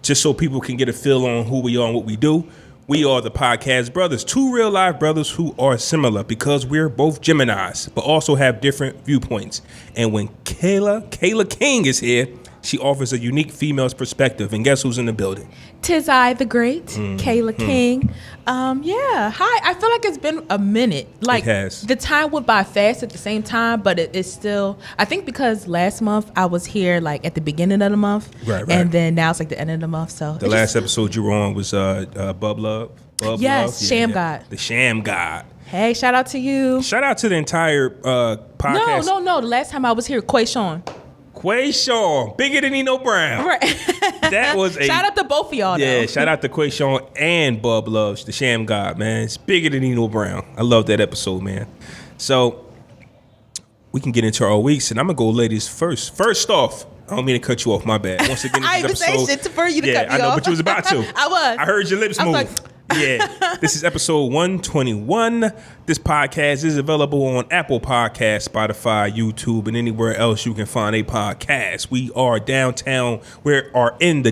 just so people can get a feel on who we are and what we do. We are the Podcast Brothers, two real life brothers who are similar because we're both Geminis, but also have different viewpoints. And when Kayla King is here, she offers a unique female's perspective. And guess who's in the building? Tis I, the great Kayla King. Yeah. Hi. I feel like it's been a minute. Like, it has. The time went by fast at the same time, but it's still, I think because last month I was here like at the beginning of the month. Right. And then now it's like the end of the month. So the last episode you were on was Bub Love. Yes, Love? Sham God. The Sham God. Hey, shout out to you. Shout out to the entire podcast. No. The last time I was here, Quayshawn. Quayshawn, bigger than Nino Brown. Right. That was a shout out to both of y'all. Yeah, though. shout out to Quayshawn and Bub Loves, the Sham God, man. It's bigger than Nino Brown. I love that episode, man. So we can get into our weeks, and I'm gonna go ladies first. First off, I don't mean to cut you off. My bad. Once again, I even say shit for you to cut me off. I know, but you was about to. I was. I heard your lips move. Like, yeah, this is episode 121. This podcast is available on Apple Podcasts, Spotify, YouTube, and anywhere else you can find a podcast. We are downtown. We are in the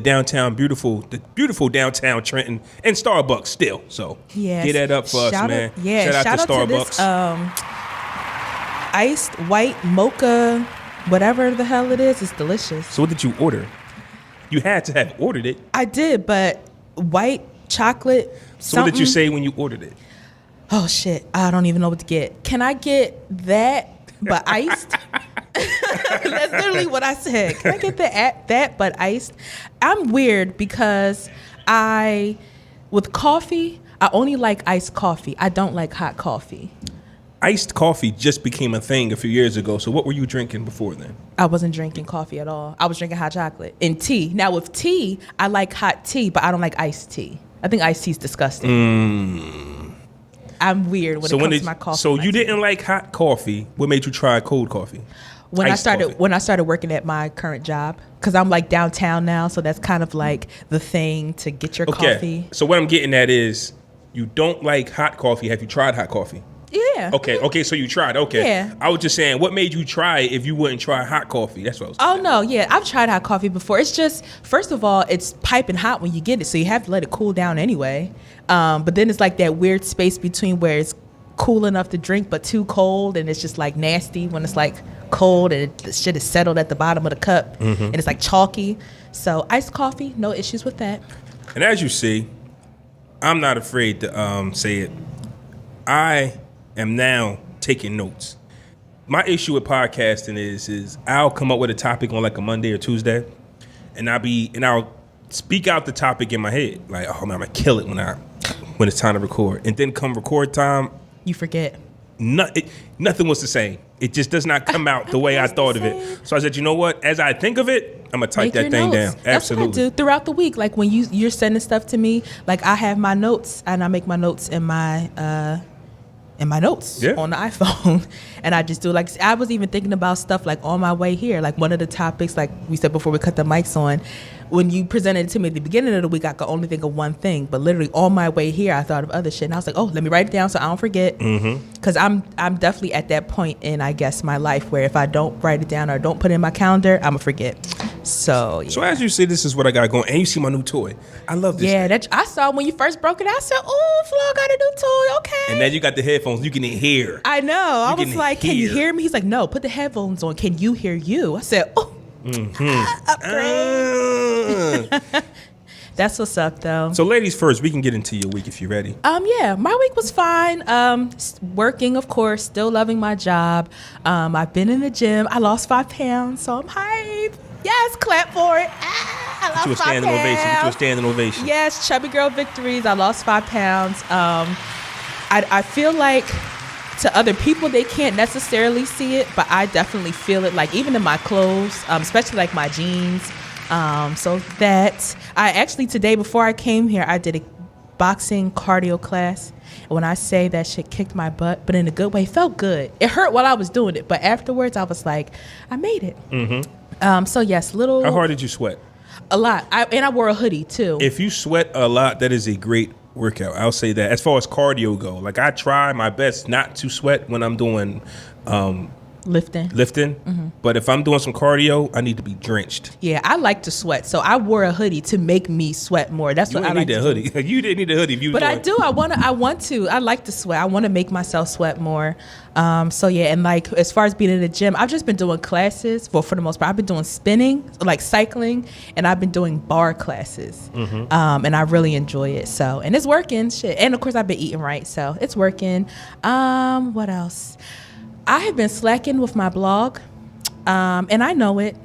beautiful downtown Trenton, and Starbucks still. So yes. Get that up for us, man. Shout out to Starbucks. This, iced white mocha, whatever the hell it is. It's delicious. So what did you order? You had to have ordered it. I did, but white chocolate. So what did you say when you ordered it? Oh shit, I don't even know what to get. Can I get that but iced? That's literally what I said. Can I get that but iced? I'm weird because with coffee, I only like iced coffee. I don't like hot coffee. Iced coffee just became a thing a few years ago. So what were you drinking before then? I wasn't drinking coffee at all. I was drinking hot chocolate and tea. Now with tea, I like hot tea, but I don't like iced tea. I think iced tea is disgusting. I'm weird when it comes to my coffee. So you didn't like hot coffee. What made you try cold coffee? When I started working at my current job, because I'm like downtown now, so that's kind of like the thing to get your coffee. So what I'm getting at is you don't like hot coffee. Have you tried hot coffee? Yeah. Okay, so you tried. Okay. Yeah. I was just saying, what made you try it if you wouldn't try hot coffee? That's what I was saying. Oh, no, yeah. I've tried hot coffee before. It's just, first of all, it's piping hot when you get it, so you have to let it cool down anyway. But then it's like that weird space between where it's cool enough to drink but too cold, and it's just like nasty when it's like cold and the shit is settled at the bottom of the cup, and it's like chalky. So iced coffee, no issues with that. And as you see, I'm not afraid to say it. I am now taking notes. My issue with podcasting is I'll come up with a topic on like a Monday or Tuesday, and I'll speak out the topic in my head like, oh man, I'm gonna kill it when it's time to record, and then come record time, you forget. Nothing was the same. It just does not come out the way I thought of it. So I said, you know what? As I think of it, I'm gonna type that thing down. Absolutely. That's what I do throughout the week. Like when you're sending stuff to me, like I have my notes and I make my notes in my notes on the iPhone, and I just do like I was even thinking about stuff like on my way here. Like one of the topics, like we said before we cut the mics on, when you presented it to me at the beginning of the week, I could only think of one thing. But literally on my way here, I thought of other shit, and I was like, oh, let me write it down so I don't forget. Because I'm definitely at that point in I guess my life where if I don't write it down or don't put it in my calendar, I'm gonna forget. So yeah. So as you see, this is what I got going, and you see my new toy. I love this. Yeah, I saw when you first broke it. I said, "Oh, Flaw got a new toy." Okay. And then you got the headphones. You can hear. I know. I was like, "Can you hear me?" He's like, "No, put the headphones on. Can you hear you?" I said, "Oh, upgrade." That's what's up, though. So, ladies first, we can get into your week if you're ready. Yeah, my week was fine. Working, of course, still loving my job. I've been in the gym. I lost 5 pounds, so I'm hyped. Yes, clap for it. I lost 5 pounds. Get you a standing ovation. Yes, chubby girl victories. I lost 5 pounds. I feel like to other people, they can't necessarily see it, but I definitely feel it, like even in my clothes, especially like my jeans. So that I actually today before I came here, I did a boxing cardio class. And when I say that shit kicked my butt, but in a good way, felt good. It hurt while I was doing it, but afterwards I was like, I made it. So yes, little. How hard did you sweat? A lot. I wore a hoodie too. If you sweat a lot, that is a great workout. I'll say that. As far as cardio go, like I try my best not to sweat when I'm doing Lifting. Mm-hmm. But if I'm doing some cardio, I need to be drenched. Yeah, I like to sweat, so I wore a hoodie to make me sweat more. That's what I like to do. You didn't need a hoodie if you. But I do. I want to. I like to sweat. I want to make myself sweat more. So yeah, and like as far as being in the gym, I've just been doing classes. Well, for the most part, I've been doing spinning, like cycling, and I've been doing bar classes. Mm-hmm. And I really enjoy it. So, and it's working. Shit. And of course, I've been eating right, so it's working. What else? I have been slacking with my blog, and I know it.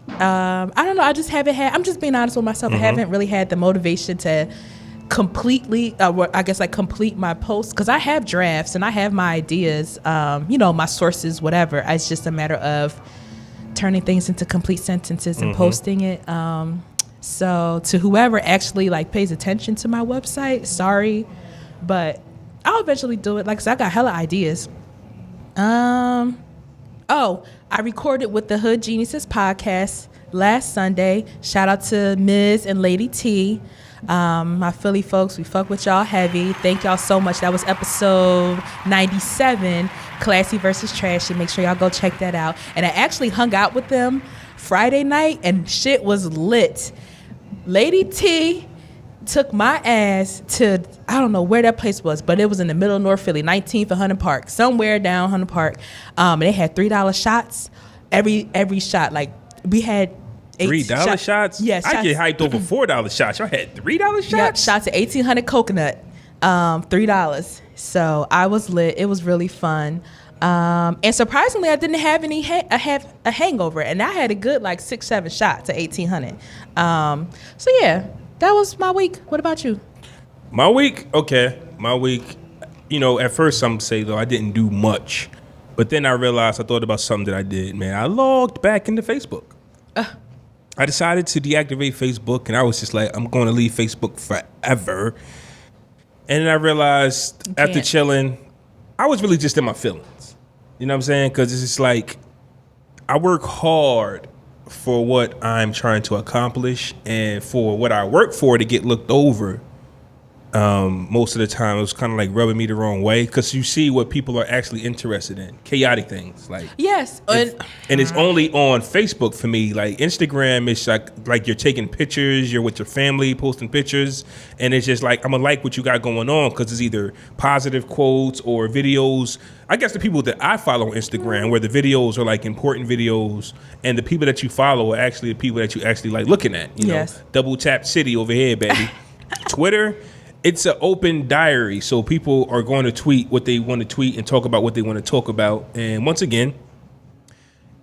I don't know. I just haven't had. I'm just being honest with myself. Mm-hmm. I haven't really had the motivation to completely, complete my posts, because I have drafts and I have my ideas. My sources, whatever. It's just a matter of turning things into complete sentences and posting it. So to whoever actually like pays attention to my website, sorry, but I'll eventually do it. Like I said, I got hella ideas. I recorded with the Hood Geniuses podcast last Sunday. Shout out to Ms. and Lady T. My Philly folks, we fuck with y'all heavy. Thank y'all so much. That was episode 97, Classy versus Trashy. Make sure y'all go check that out. And I actually hung out with them Friday night and shit was lit. Lady T took my ass to, I don't know where that place was, but it was in the middle of North Philly, 19th and Hunter Park, somewhere down Hunter Park. And they had $3 shots. Every shot, like we had $3 shots? Yes. I get hyped over $4 shots. Y'all had $3 shots? Yep, shots at 1800 coconut, $3. So I was lit. It was really fun. And surprisingly, I didn't have a hangover, and I had a good like 6-7 shots at 1800. So yeah. That was my week. What about you? My week? Okay. My week, at first I'm say though I didn't do much. But then I realized I thought about something that I did, man. I logged back into Facebook. I decided to deactivate Facebook, and I was just like, I'm going to leave Facebook forever. And then I realized after chilling, I was really just in my feelings. You know what I'm saying? Because it's just like, I work hard for what I'm trying to accomplish, and for what I work for to get looked over. Most of the time it was kind of like rubbing me the wrong way, because you see what people are actually interested in, chaotic things like yes, and it's only on Facebook for me. Like Instagram is like you're taking pictures, you're with your family posting pictures, and it's just like I'm gonna like what you got going on because it's either positive quotes or videos. I guess the people that I follow on Instagram, where the videos are like important videos, and the people that you follow are actually the people that you actually like looking at. You know, double tap city over here, baby. Twitter, it's an open diary, so people are going to tweet what they want to tweet and talk about what they want to talk about. And once again,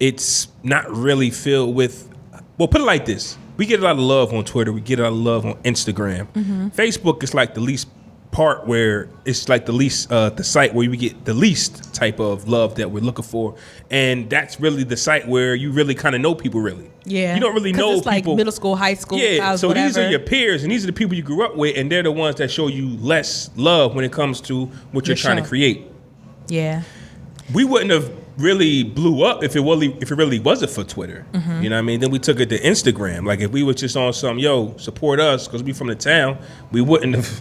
it's not really filled with, well, put it like this. We get a lot of love on Twitter. We get a lot of love on Instagram. Mm-hmm. Facebook is like the least part, where it's like the least, the site where we get the least type of love that we're looking for. And that's really the site where you really kind of know people really. Yeah. You don't really know it's people. Like middle school, high school. Yeah. So whatever. These are your peers, and these are the people you grew up with, and they're the ones that show you less love when it comes to what you're trying to create. Yeah. We wouldn't have really blew up if it really wasn't for Twitter. Mm-hmm. You know what I mean? Then we took it to Instagram. Like if we were just on some, support us because we from the town, we wouldn't have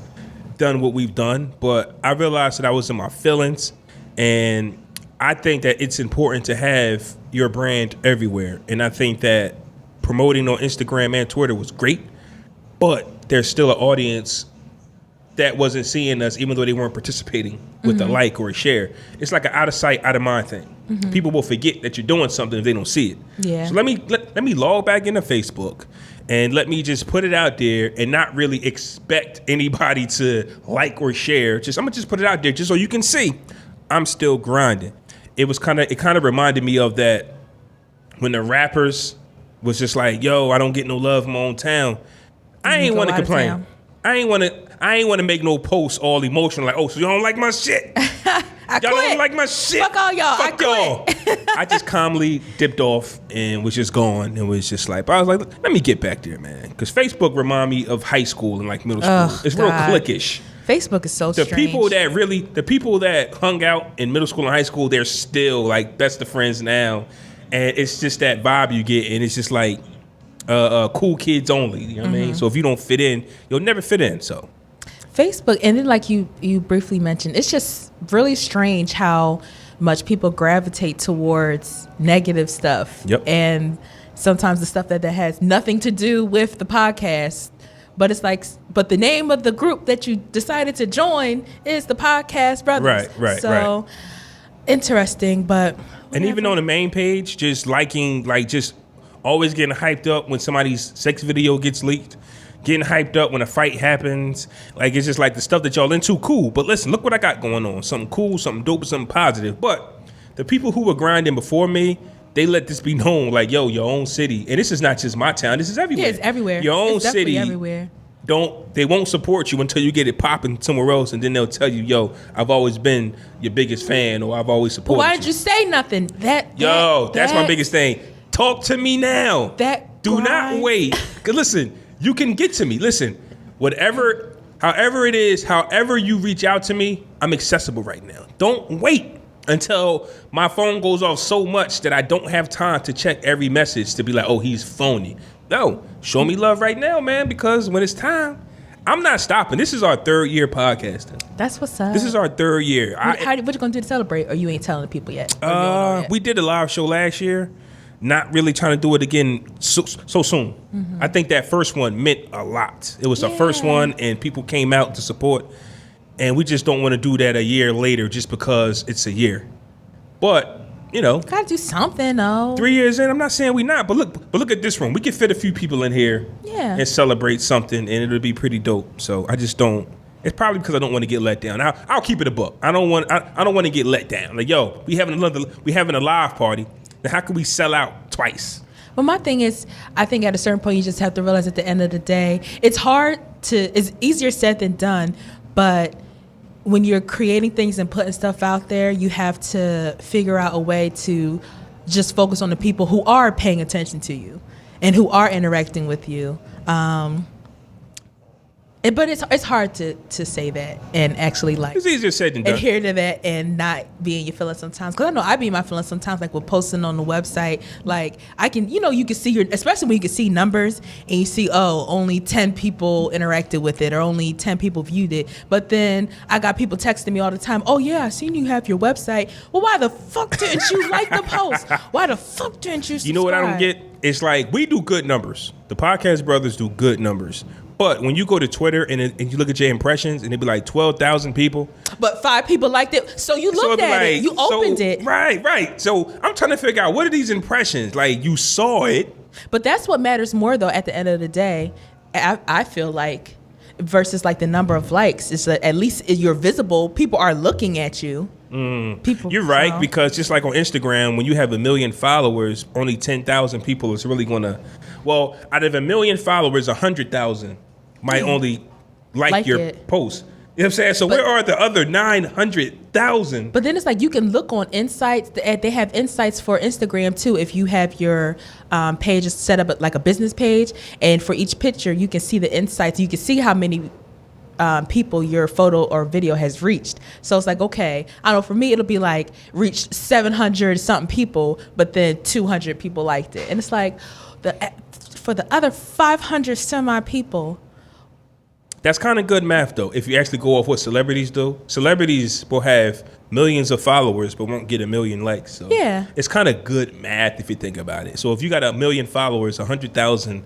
done what we've done. But I realized that I was in my feelings, and I think that it's important to have your brand everywhere. And I think that promoting on Instagram and Twitter was great, but there's still an audience that wasn't seeing us, even though they weren't participating with a like or a share. It's like an out of sight, out of mind thing. Mm-hmm. People will forget that you're doing something if they don't see it. Yeah. So let me log back into Facebook, and let me just put it out there and not really expect anybody to like or share. I'm gonna just put it out there just so you can see I'm still grinding. It kind of reminded me of that when the rappers was just like, yo, I don't get no love in my own town. I ain't want to complain. I ain't want to make no posts all emotional like, oh, so you don't like my shit? Y'all don't like my shit? Fuck all y'all. Fuck y'all. I just calmly dipped off and was just gone, and was just like, I was like, let me get back there, man. Because Facebook remind me of high school and like middle school. It's real cliquish. Facebook is so strange. The people that hung out in middle school and high school, they're still like best of friends now. And it's just that vibe you get, and it's just like cool kids only. You know what I mean? So if you don't fit in, you'll never fit in. So Facebook, and then like you briefly mentioned, it's just really strange how much, people gravitate towards negative stuff. Yep. And sometimes the stuff that has nothing to do with the podcast. But it's like, but the name of the group that you decided to join is the Podcast Brothers. Right. So interesting, but whatever. And even on the main page, just liking, like just always getting hyped up when somebody's sex video gets leaked, getting hyped up when a fight happens. Like it's just like the stuff that y'all into, cool. But listen, look what I got going on. Something cool, something dope, something positive. But the people who were grinding before me, they let this be known, like, yo, your own city. And this is not just my town. This is everywhere. Yeah, it's everywhere. Your own it's city. Everywhere. They won't support you until you get it popping somewhere else. And then they'll tell you, yo, I've always been your biggest fan, or I've always supported you. But why didn't you say nothing? That's my biggest thing. Talk to me now. Do not wait. 'Cause listen, you can get to me. Listen, however it is, however you reach out to me, I'm accessible right now. Don't wait until my phone goes off so much that I don't have time to check every message to be like, oh, he's phony. No, show me love right now, man, because when it's time, I'm not stopping. This is our 3rd year podcasting. That's what's up. This is our 3rd year. What you going to do to celebrate, or you ain't telling the people yet? We did a live show last year. Not really trying to do it again so soon. Mm-hmm. I think that first one meant a lot. It was our first one, and people came out to support. And we just don't want to do that a year later just because it's a year. But, you know. Gotta do something, though. 3 years in, I'm not saying we not. But look at this room. We can fit a few people in here and celebrate something, and it'll be pretty dope. So I just don't. It's probably because I don't want to get let down. I'll keep it a buck. I don't want to get let down. Like, yo, we having a live party. Now how can we sell out twice? But my thing is, I think at a certain point you just have to realize at the end of the day, it's easier said than done, but when you're creating things and putting stuff out there, you have to figure out a way to just focus on the people who are paying attention to you and who are interacting with you. But it's hard to say that and actually like it's easier said than done. Adhere to that and not be in your feelings sometimes. Because I know I be in my feelings sometimes, like with posting on the website. Like I can, you can see especially when you can see numbers and you see, oh, only 10 people interacted with it or only 10 people viewed it. But then I got people texting me all the time, oh yeah, I seen you have your website. Well, why the fuck didn't you like the post? Why the fuck didn't you subscribe? You know what I don't get? It's like we do good numbers. The Podcast Brothers do good numbers. But when you go to Twitter and you look at your impressions and it'd be like 12,000 people. But 5 people liked it. So you looked at it. You opened it. Right. So I'm trying to figure out, what are these impressions? Like, you saw it. But that's what matters more, though, at the end of the day. I feel like, versus like the number of likes, is that at least you're visible. People are looking at you. You're right, because just like on Instagram, when you have 1 million followers, only 10,000 people is really going to, well, out of 1 million followers, 100,000 might only like your post. You know what I'm saying? So where are the other 900,000? But then it's like you can look on insights. They have insights for Instagram too. If you have your page set up like a business page, and for each picture you can see the insights. You can see how many people your photo or video has reached. So it's like, okay, I don't know, for me it'll be like reached 700 something people, but then 200 people liked it. And it's like for the other 500 semi people. That's kind of good math, though, if you actually go off what celebrities do. Celebrities will have millions of followers but won't get 1 million likes. So yeah, it's kind of good math if you think about it. So if you got 1 million followers, 100,000.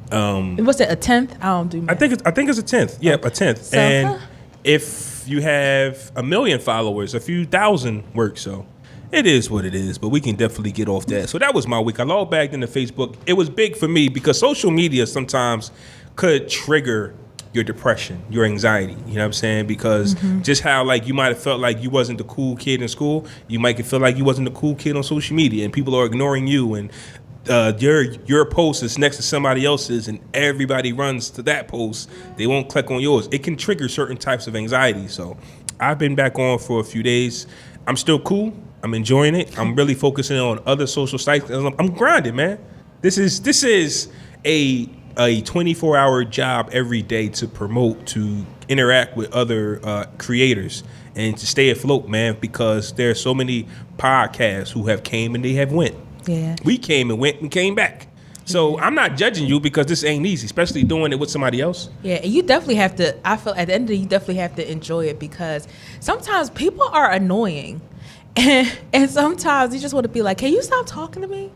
What's it, a tenth? I don't do math. I think it's a tenth. Yeah, okay. A tenth. So, and if you have 1 million followers, a few thousand work. So it is what it is, but we can definitely get off that. So that was my week. I logged back into Facebook. It was big for me because social media sometimes could trigger your depression, your anxiety, you know what I'm saying? Because just how like you might have felt like you wasn't the cool kid in school, you might feel like you wasn't the cool kid on social media and people are ignoring you, and your post is next to somebody else's and everybody runs to that post. They won't click on yours. It can trigger certain types of anxiety. So I've been back on for a few days. I'm still cool. I'm enjoying it. I'm really focusing on other social sites. I'm grinding, man. This is a 24-hour job every day to promote, to interact with other creators and to stay afloat, man, because there are so many podcasts who have came and they have went. Yeah. We came and went and came back. So I'm not judging you because this ain't easy, especially doing it with somebody else. Yeah, and you definitely have to, I feel at the end of the day, you definitely have to enjoy it because sometimes people are annoying. And sometimes you just want to be like, can you stop talking to me?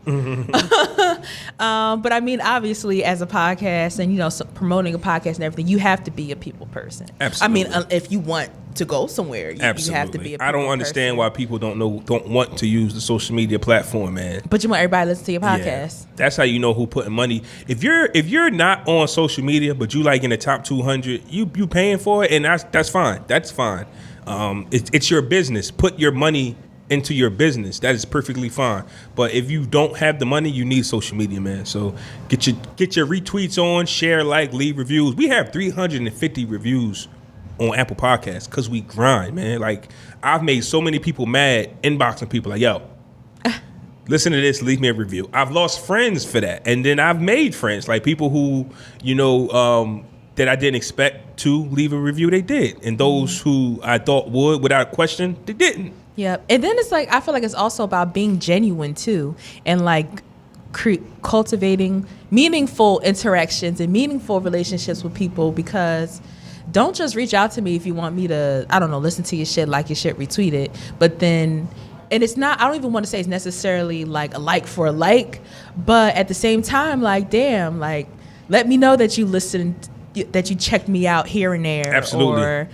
But I mean, obviously, as a podcast and, promoting a podcast and everything, you have to be a people person. Absolutely. I mean, if you want to go somewhere, you have to be a people I don't understand why people don't want to use the social media platform, man. But you want everybody to listen to your podcast. Yeah. That's how you know who putting money. If you're not on social media, but you like in the top 200, you paying for it, and that's fine. That's fine. It's your business. Put your money into your business. That is perfectly fine. But if you don't have the money, you need social media, man. So get your retweets on, share, like, leave reviews. We have 350 reviews on Apple Podcasts because we grind, man. Like, I've made so many people mad inboxing people like, yo, listen to this, leave me a review. I've lost friends for that. And then I've made friends, like people who, that I didn't expect to leave a review, they did. And those who I thought would without question, they didn't. Yep. And then it's like, I feel like it's also about being genuine too, and like cultivating meaningful interactions and meaningful relationships with people, because don't just reach out to me if you want me to, I don't know, listen to your shit, like your shit, retweet it. But then, and it's not, I don't even want to say it's necessarily like a like for a like, but at the same time, like, damn, like, let me know that you listened, that you checked me out here and there. Absolutely. Or,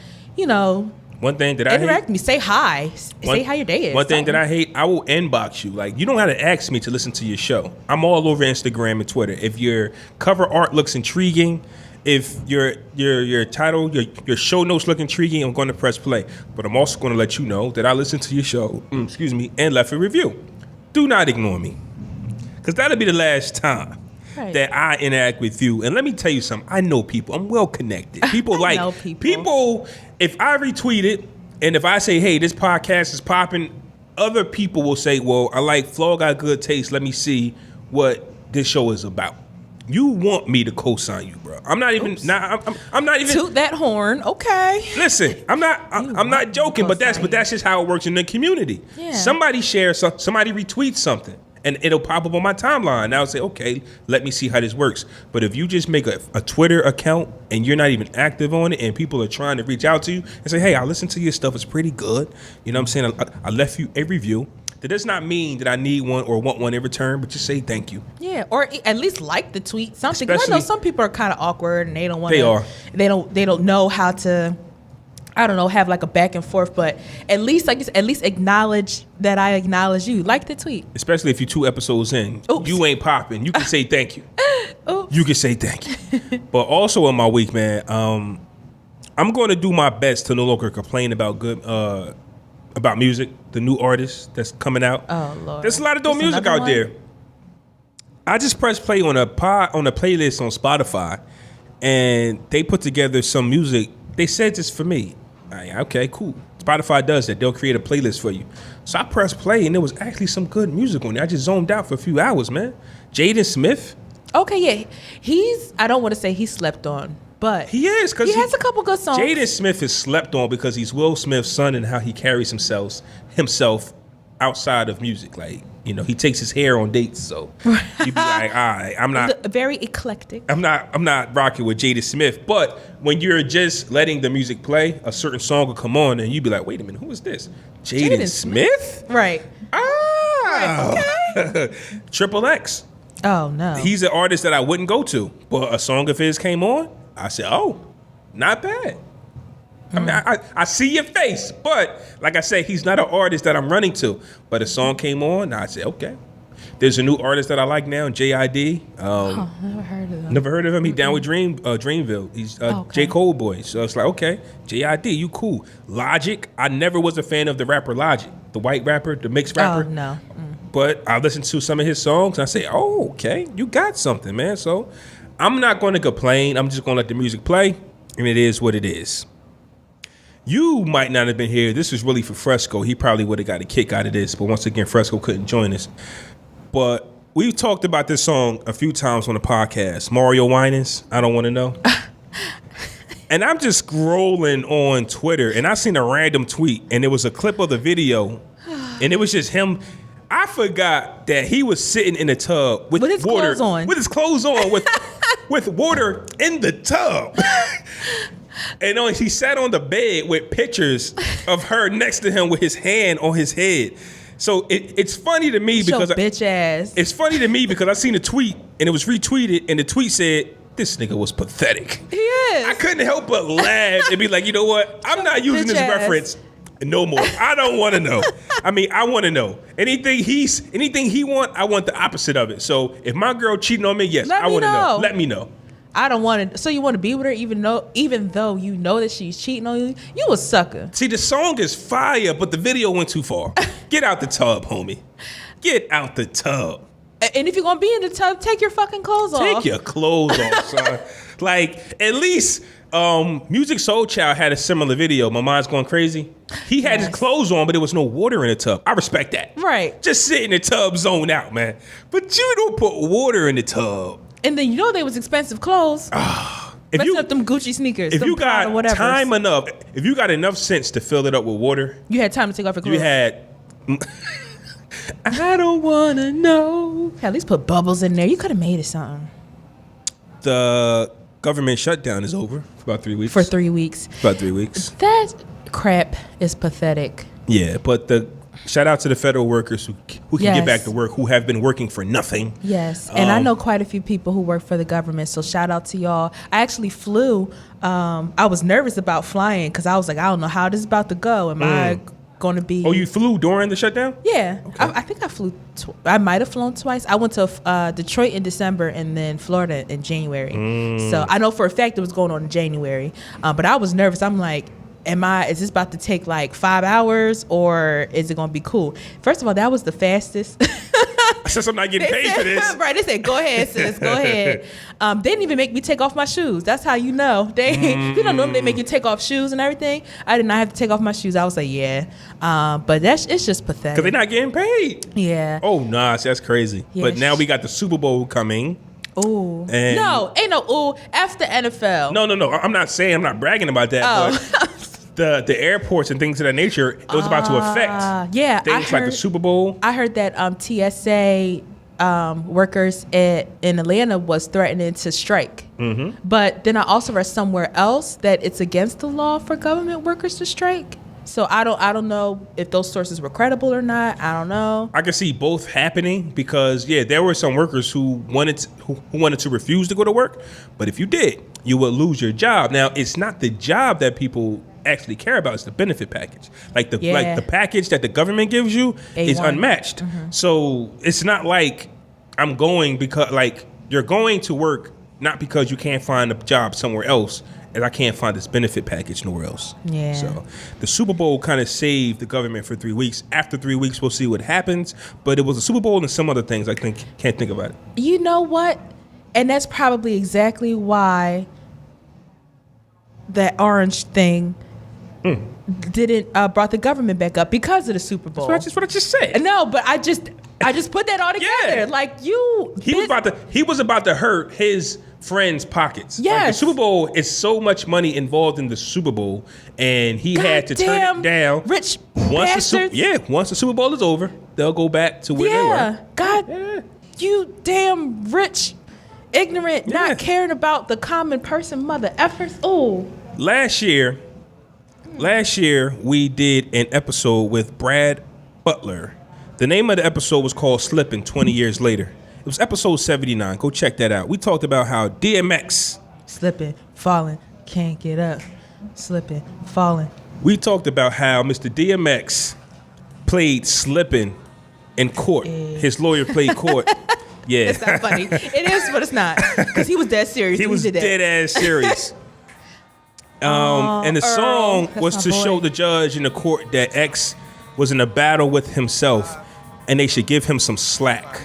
one thing that I interact hate, with me, say hi, say how your day is. One thing that I hate, I will inbox you. Like, you don't have to ask me to listen to your show. I'm all over Instagram and Twitter. If your cover art looks intriguing, if your title, your show notes look intriguing, I'm going to press play. But I'm also going to let you know that I listened to your show, and left a review. Do not ignore me, because that'll be the last time that I interact with you. And let me tell you something. I know people. I'm well connected. People people. If I retweet it, and if I say, hey, this podcast is popping, other people will say, well, I like Flaw, got good taste. Let me see what this show is about. You want me to co-sign you, bro. I'm not even. I'm not even. Toot that horn, okay. Listen, I'm not joking, but that's just how it works in the community. Yeah. Somebody shares something, somebody retweets something, and it'll pop up on my timeline. And I'll say, okay, let me see how this works. But if you just make a Twitter account and you're not even active on it, and people are trying to reach out to you and say, hey, I listened to your stuff, it's pretty good. You know what I'm saying? I left you a review. That does not mean that I need one or want one in return, but just say thank you. Yeah, or at least like the tweet, something. Because I know some people are kind of awkward and they don't want to. They are. They don't know how to, I don't know, have like a back and forth. But at least acknowledge that I acknowledge you. Like the tweet. Especially if you're 2 episodes in, you ain't popping. You can say thank you. Oops. You can say thank you. But also in my week, man, I'm going to do my best to no longer complain about about music, the new artists that's coming out. Oh Lord, there's a lot of dope music out there. I just pressed play on a playlist on Spotify, and they put together some music. They said this for me. Okay, cool. Spotify does that. They'll create a playlist for you. So I pressed play, and there was actually some good music on there. I just zoned out for a few hours, man. Jaden Smith. Okay, yeah, I don't want to say he slept on, but he is, because he has a couple good songs. Jaden Smith is slept on because he's Will Smith's son and how he carries himself outside of music. Like, he takes his hair on dates, so you'd be like, all right, I'm not very eclectic. I'm not rocking with Jaden Smith. But when you're just letting the music play, a certain song will come on, and you'd be like, wait a minute, who is this? Jaden Smith? Right. Ah, okay. Triple X. Oh no. He's an artist that I wouldn't go to, but a song of his came on. I said, oh, not bad. I mean, I see your face, but like I said, he's not an artist that I'm running to. But a song came on, and I said, okay. There's a new artist that I like now, J.I.D. Never heard of him. Never heard of him? He down with Dreamville. He's J. Cole boy. So it's like, okay, J.I.D., you cool. Logic, I never was a fan of the rapper Logic, the white rapper, the mixed rapper. Oh, no. But I listened to some of his songs, and I say, oh, okay, you got something, man. So I'm not going to complain. I'm just going to let the music play, and it is what it is. You might not have been here. This was really for Fresco. He probably would have got a kick out of this, but once again, Fresco couldn't join us. But we've talked about this song a few times on the podcast. Mario Winans, I Don't Want to Know. And I'm just scrolling on Twitter, and I seen a random tweet, and it was a clip of the video, and it was just him. I forgot that he was sitting in the tub with his water clothes on. With his clothes on, with water in the tub. And he sat on the bed with pictures of her next to him with his hand on his head. So it's funny to me because bitch ass. It's funny to me because I seen a tweet and it was retweeted and the tweet said, "This nigga was pathetic." He is. I couldn't help but laugh and be like, you know what? I'm not using this reference no more. I don't want to know. I mean, I want to know anything he want. I want the opposite of it. So if my girl cheating on me, yes, I want to know. Let me know. I don't want to. So you want to be with her even though you know that she's cheating on you? You a sucker. See, the song is fire, but the video went too far. Get out the tub, homie. Get out the tub. And if you're going to be in the tub, take your fucking clothes off. Take your clothes off, son. Like, at least Music Soul Child had a similar video. My mind's going crazy. He had his clothes on, but there was no water in the tub. I respect that. Right. Just sit in the tub, zone out, man. But you don't put water in the tub. And then they was expensive clothes. If you up them Gucci sneakers, if you got time enough, if you got enough sense to fill it up with water, you had time to take off your clothes. You had. I don't wanna know. At least put bubbles in there. You could have made it something. The government shutdown is over for about 3 weeks. For 3 weeks. About 3 weeks. That crap is pathetic. Yeah, but shout out to the federal workers who can get back to work, who have been working for nothing. Yes, and I know quite a few people who work for the government, so shout out to y'all. I actually flew. I was nervous about flying because I was like, I don't know how this is about to go. Am I going to be... Oh, you flew during the shutdown? Yeah, okay. I think I flew... I might have flown twice. I went to Detroit in December and then Florida in January. So I know for a fact it was going on in January, but I was nervous. I'm like... is this about to take like 5 hours or is it going to be cool? First of all, that was the fastest. Since I'm not getting paid for this. Right, they said, go ahead, sis, go ahead. They didn't even make me take off my shoes. That's how you know. You know, normally they make you take off shoes and everything. I did not have to take off my shoes. I was like, yeah. But it's just pathetic. Because they're not getting paid. Yeah. Oh, nah, that's crazy. Yeah, but now we got the Super Bowl coming. Ooh. No, ain't no ooh. F the NFL. No. I'm not bragging about that. But the airports and things of that nature, it was about to affect things like the Super Bowl. I heard that TSA workers in Atlanta was threatening to strike. Mm-hmm. But then I also read somewhere else that it's against the law for government workers to strike. So I don't know if those sources were credible or not. I don't know. I can see both happening because there were some workers who wanted to refuse to go to work, but if you did, you would lose your job. Now it's not the job that people actually care about, it's the benefit package. Like the package that the government gives you is unmatched. Mm-hmm. So it's not like I'm going because you're going to work not because you can't find a job somewhere else. And I can't find this benefit package nowhere else. Yeah. So the Super Bowl kind of saved the government for 3 weeks. After 3 weeks, we'll see what happens. But it was a Super Bowl and some other things can't think about it. You know what? And that's probably exactly why that orange thing didn't brought the government back up because of the Super Bowl. That's what I just said. No, but I just put that all together. Yeah. Like he was about to hurt his friends' pockets. Yes. Like the Super Bowl is so much money involved in the Super Bowl, and he had to turn it down. Rich bastards. Once the Super Bowl is over, they'll go back to where they were. God, you damn rich, ignorant, not caring about the common person, mother effers. Oh. Last year, we did an episode with Brad Butler. The name of the episode was called Slippin' 20 Years Later. It was episode 79. Go check that out. We talked about how DMX... Slipping, falling, can't get up. Slipping, falling. We talked about how Mr. DMX played slipping in court. His lawyer played court. Yeah. It's not funny. It is, but it's not. Because he was dead serious. He was dead ass serious. And the song was to show the judge in the court that X was in a battle with himself and they should give him some slack.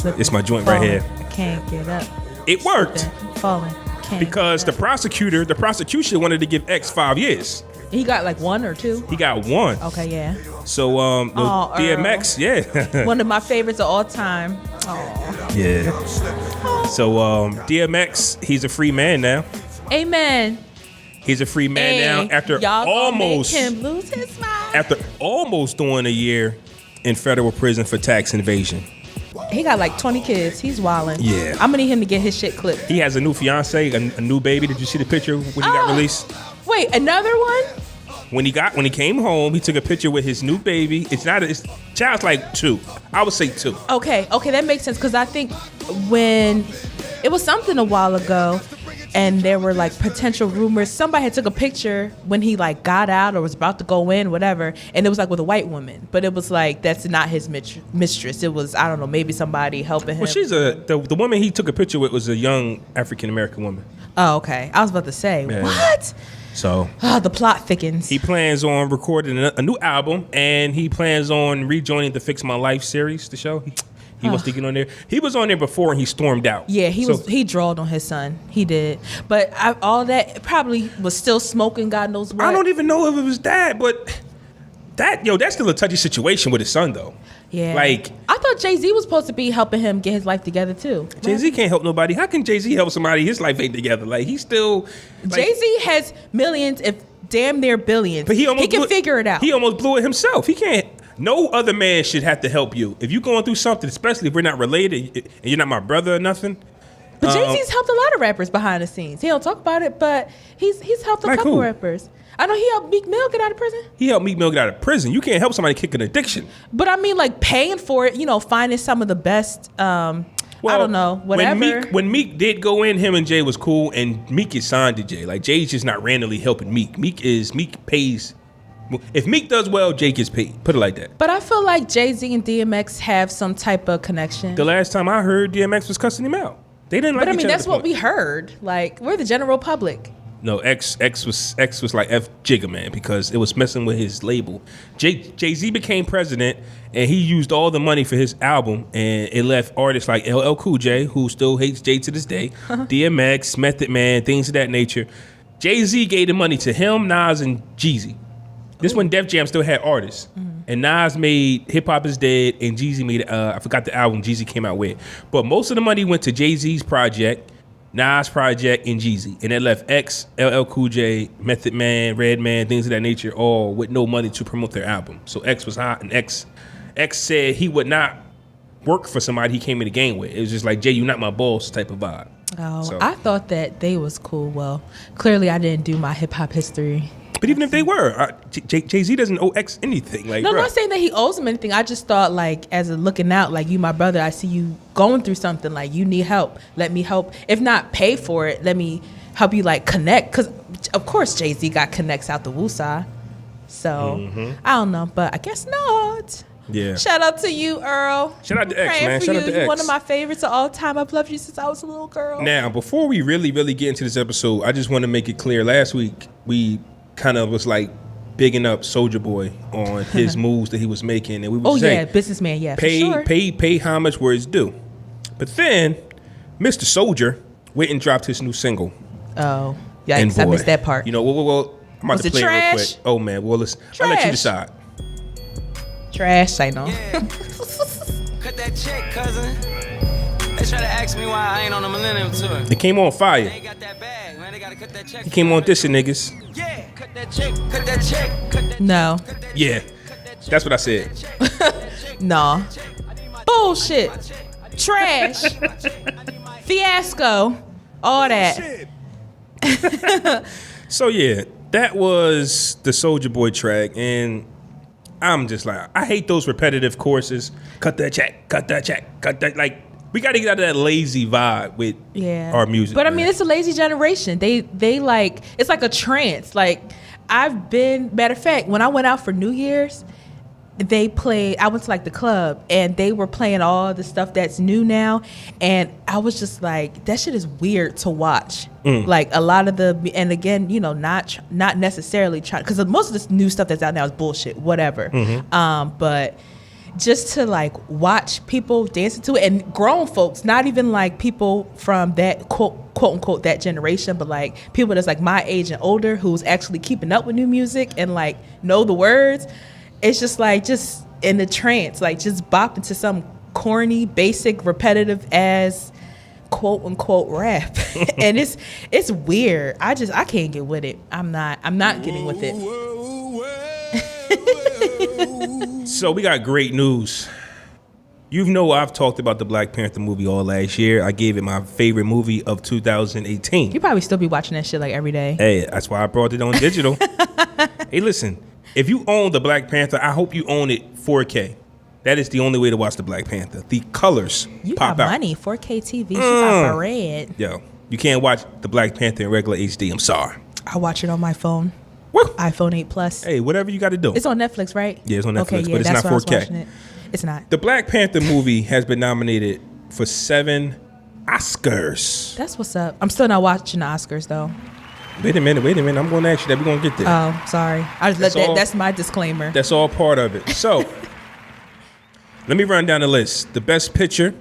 It's my joint right here. Can't get up. It worked. Falling. Because the prosecution wanted to give X 5 years. He got like 1 or 2? He got 1. Okay, yeah. So DMX, yeah. One of my favorites of all time. Aww. Yeah. So DMX, he's a free man now. Amen. He's a free man now after almost make him lose his mind. After almost doing a year in federal prison for tax evasion. He got like 20 kids. He's wildin'. Yeah. I'm gonna need him to get his shit clipped. He has a new fiance, a new baby. Did you see the picture when he got released? Wait, another one? When he came home, he took a picture with his new baby. It's child's like 2. I would say 2. Okay, that makes sense because I think when it was something a while ago, and there were like potential rumors. Somebody had took a picture when he like got out or was about to go in, whatever, and it was like with a white woman, but it was like that's not his mistress. It was, I don't know, maybe somebody helping him. Well, she's the woman he took a picture with was a young African American woman. Oh, okay. I was about to say what. So the plot thickens. He plans on recording a new album, and he plans on rejoining the Fix My Life series, the show. He wants to get on there. He was on there before and he stormed out. Yeah, he drawled on his son. He did. But all that probably was still smoking, God knows what. I don't even know if it was that, but that's still a touchy situation with his son though. Yeah. Like, I thought Jay-Z was supposed to be helping him get his life together too. Jay-Z can't help nobody. How can Jay-Z help somebody his life ain't together? Like, he's still Jay-Z has millions, if damn near billions. But he can figure it out. He almost blew it himself. He can't. No other man should have to help you. If you're going through something, especially if we're not related and you're not my brother or nothing. But Jay-Z's helped a lot of rappers behind the scenes. He don't talk about it, but he's helped a couple rappers. I know he helped Meek Mill get out of prison. He helped Meek Mill get out of prison. You can't help somebody kick an addiction. But I mean, like paying for it, finding some of the best, I don't know, whatever. When Meek did go in, him and Jay was cool, and Meek is signed to Jay. Like, Jay's just not randomly helping Meek. Meek pays. If Meek does well, Jay gets paid. Put it like that. But I feel like Jay-Z and DMX have some type of connection. The last time I heard, DMX was cussing him out. They didn't like each other. But I mean, that's what we heard. Like, we're the general public. No, X was like F Jigga, man, because it was messing with his label. Jay-Z became president, and he used all the money for his album, and it left artists like LL Cool J, who still hates Jay to this day, DMX, Method Man, things of that nature. Jay-Z gave the money to him, Nas, and Jeezy. This when Def Jam still had artists. And Nas made Hip Hop Is Dead, and Jeezy made, I forgot the album Jeezy came out with. But most of the money went to Jay-Z's project, Nas project, and Jeezy. And it left X, LL Cool J, Method Man, Redman, things of that nature, all with no money to promote their album. So X was hot, and X said he would not work for somebody he came in the game with. It was just like, Jay, you not my boss type of vibe. Oh, so. I thought that they was cool. Well, clearly I didn't do my hip-hop history. But even if they were, Jay-Z doesn't owe X anything. Like, no, I'm not saying that he owes him anything. I just thought, like, as a looking out, like, you my brother, I see you going through something. Like, you need help. Let me help. If not pay for it, let me help you, like, connect. Because, of course, Jay-Z got connects out the Woosah. So, I don't know. But I guess not. Yeah. Shout out to you, Earl. Shout out to X, man. Shout out to X. You're one of my favorites of all time. I've loved you since I was a little girl. Now, before we really, really get into this episode, I just want to make it clear. Last week, we kind of was like bigging up Soulja Boy on his moves that he was making, and we was saying, businessman, yeah, pay homage where it's due. But then, Mr. Soulja went and dropped his new single. Oh, yikes! I missed that part. Well, I'm about to play it real quick. Oh man, well, I'll let you decide. Trash, I know. Yeah. Cut that check, cousin. They try to ask me why I ain't on the Millennium Tour. It came on fire. They ain't got that bag, man. They gotta cut that check. He came on dissing niggas. Yeah, cut that check, cut that check, cut that No. Yeah, that's what I said. No. Bullshit. Trash. Fiasco. All that. So yeah, that was the Soulja Boy track, and I'm just like, I hate those repetitive courses. Cut that check, cut that check, cut that. Like, we got to get out of that lazy vibe with our music. But man. I mean, it's a lazy generation. They like, it's like a trance. Like, matter of fact, when I went out for New Year's, I went to like the club, and they were playing all the stuff that's new now, and I was just like, that shit is weird to watch. Like a lot of and again, not necessarily trying, because most of this new stuff that's out now is bullshit, whatever. But just to like watch people dancing to it, and grown folks, not even like people from that quote unquote that generation, but like people that's like my age and older who's actually keeping up with new music and like know the words. It's just like, just in the trance, like just bopping to some corny, basic, repetitive as quote unquote rap. And it's weird. I can't get with it. I'm not getting with it. So we got great news. You know I've talked about the Black Panther movie all last year. I gave it my favorite movie of 2018. You probably still be watching that shit like every day. Hey, that's why I brought it on digital. Hey, listen, if you own the Black Panther, I hope you own it 4K. That is the only way to watch the Black Panther. The colors you pop got out. money, 4K TV. You got red. Yo, you can't watch the Black Panther in regular HD. I'm sorry. I watch it on my phone. Woo. iPhone 8 Plus. Hey, whatever you got to do. It's on Netflix, right? Yeah, it's on Netflix, okay, yeah, but it's that's not why I was 4K. watching it. It's not. The Black Panther movie has been nominated for 7 Oscars. That's what's up. I'm still not watching the Oscars though. Wait a minute. I'm going to ask you that. We're going to get there. Oh, sorry. I just that's my disclaimer. That's all part of it. So, let me run down the list. The Best Picture.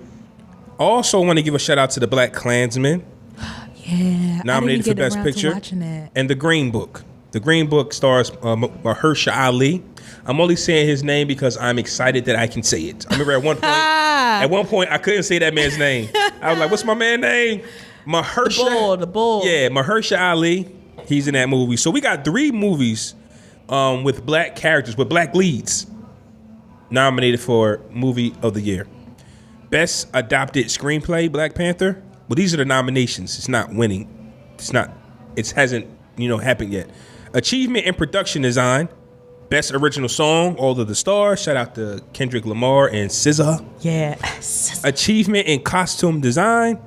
Also want to give a shout out to the Black Klansman. Yeah. Nominated for Best Picture. And The Green Book. The Green Book stars Mahershala Ali. I'm only saying his name because I'm excited that I can say it. I remember at one point I couldn't say that man's name. I was like, what's my man's name? The bull. Yeah, Mahershala Ali. He's in that movie. So we got 3 movies with black characters, with black leads, nominated for Movie of the Year. Best Adapted Screenplay, Black Panther. Well, these are the nominations. It's not winning. It hasn't, happened yet. Achievement in Production Design. Best Original Song, All of the Stars. Shout out to Kendrick Lamar and SZA. Yeah. Achievement in Costume Design.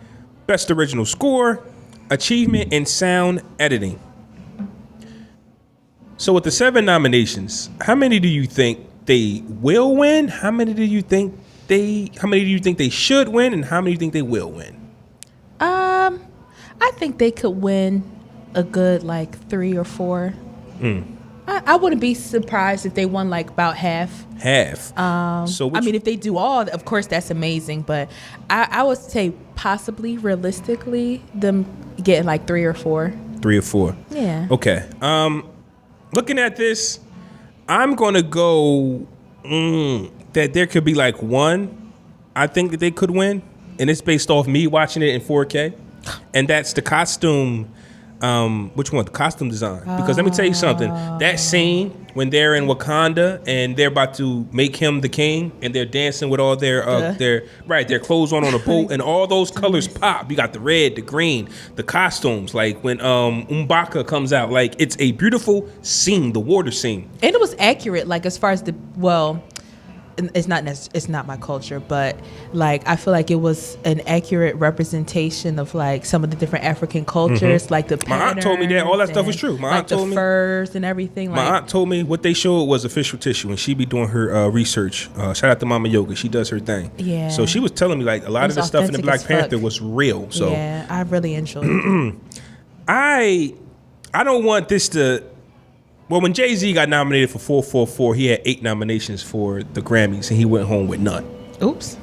Best Original Score. Achievement in Sound Editing. So with the 7 nominations, how many do you think they will win? How many do you think they should win? And how many do you think they will win? I think they could win a good 3 or 4. I wouldn't be surprised if they won about half. So if they do all, of course that's amazing. But I would say possibly, realistically, them getting 3 or 4. 3 or 4. Yeah. Okay. Looking at this, I'm gonna go that there could be 1. I think that they could win, and it's based off me watching it in 4K, and that's the costume. Which one? The costume design. Because let me tell you something. That scene when they're in Wakanda and they're about to make him the king and they're dancing with all their clothes on a boat and all those colors pop. You got the red, the green, the costumes. Like when M'Baka comes out, it's a beautiful scene, the water scene. And it was accurate, as far as it's not my culture, but I feel like it was an accurate representation of some of the different African cultures, the patterns. My aunt told me that all that stuff was true. My aunt told me the furs and everything. My aunt told me what they showed was official tissue, and she be doing her research. Shout out to Mama Yoga, she does her thing. Yeah. So she was telling me a lot of the stuff in the Black Panther was real. So yeah, I really enjoyed it. I don't want this to. Well, when Jay-Z got nominated for 444, he had 8 nominations for the Grammys, and he went home with none. Oops.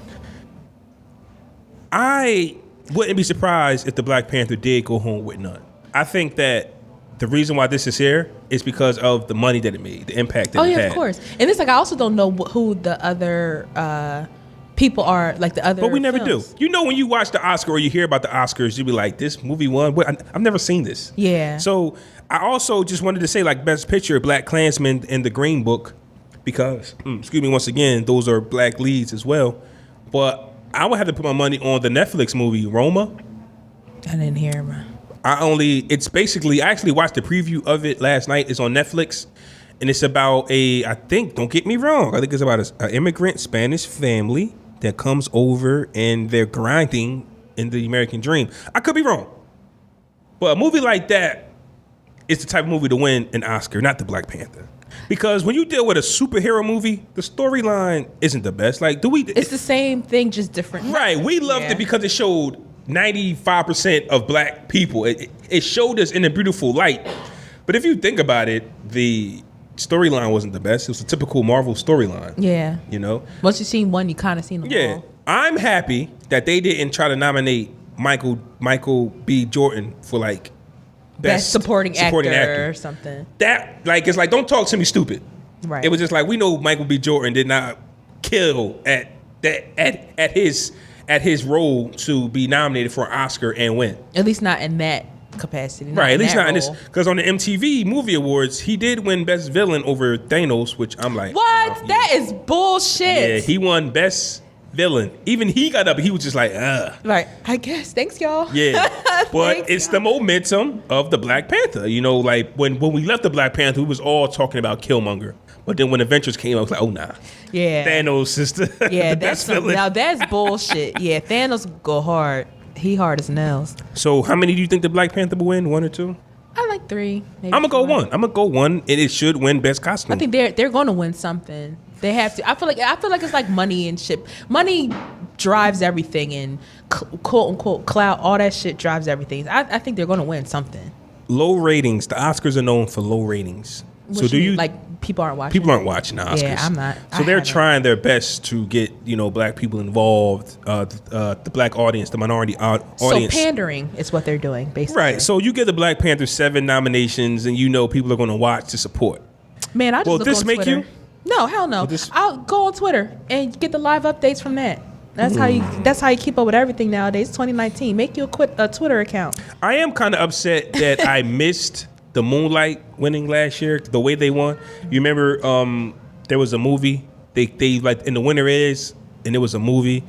I wouldn't be surprised if the Black Panther did go home with none. I think that the reason why this is here is because of the money that it made, the impact that it had. Of course. And it's I also don't know who the other people are, the other But we never films. do. When you watch the Oscar or you hear about the Oscars, you be like, this movie won. I've never seen this. Yeah. So I also just wanted to say, Best Picture, Black Klansman and The Green Book, because, once again, those are black leads as well. But I would have to put my money on the Netflix movie, Roma. I didn't hear him. I actually watched the preview of it last night. It's on Netflix. And it's about don't get me wrong, I think it's about an immigrant Spanish family that comes over and they're grinding in the American dream. I could be wrong. But a movie like that is the type of movie to win an Oscar, not the Black Panther. Because when you deal with a superhero movie, the storyline isn't the best. It's the same thing, just different. Right. We loved it because it showed 95% of black people. It showed us in a beautiful light. But if you think about it, the storyline wasn't the best. It was a typical Marvel storyline. Yeah. Once you've seen one, you kind of seen them all. I'm happy that they didn't try to nominate Michael B. Jordan for best supporting actor or something. That it's don't talk to me stupid. Right. It was just we know Michael B. Jordan did not kill at his role to be nominated for an Oscar and win. At least not in that capacity. Right, at least not in this. Because on the MTV Movie Awards, he did win Best Villain over Thanos, which I'm like, what? That is bullshit. Yeah, he won Best villain. Even he got up. He was just like, Right. I guess. Thanks, y'all. Yeah. But Thanks, it's y'all. the momentum of the Black Panther. You know, like when we left the Black Panther, we was all talking about Killmonger. But then when Avengers came, I was like, oh, nah. Yeah. Thanos, sister. Yeah, the that's best villain. now that's bullshit. Yeah, Thanos go hard. He hard as nails. So how many do you think the Black Panther will win? 1 or 2? I like 3. Maybe I'm going to go 4. 1. I'm going to go 1, and it should win Best Costume. I think they're going to win something. They have to. I feel like it's like money and shit. Money drives everything, and quote unquote clout, all that shit drives everything. I think they're going to win something. Low ratings. The Oscars are known for low ratings. So do you like people aren't watching? People aren't watching the Oscars. Yeah, I'm not. So they're trying their best to get black people involved, the black audience, the minority audience. So pandering is what they're doing, basically. Right. So you give the Black Panther 7 nominations, and people are going to watch to support. Man, I just Will look this on make Twitter. you? No, hell no. I'll go on Twitter and get the live updates from that. That's how you keep up with everything nowadays. 2019. Make you a Twitter account. I am kind of upset that I missed the Moonlight winning last year, the way they won. You remember there was a movie they like, and the winner is, and it was a movie,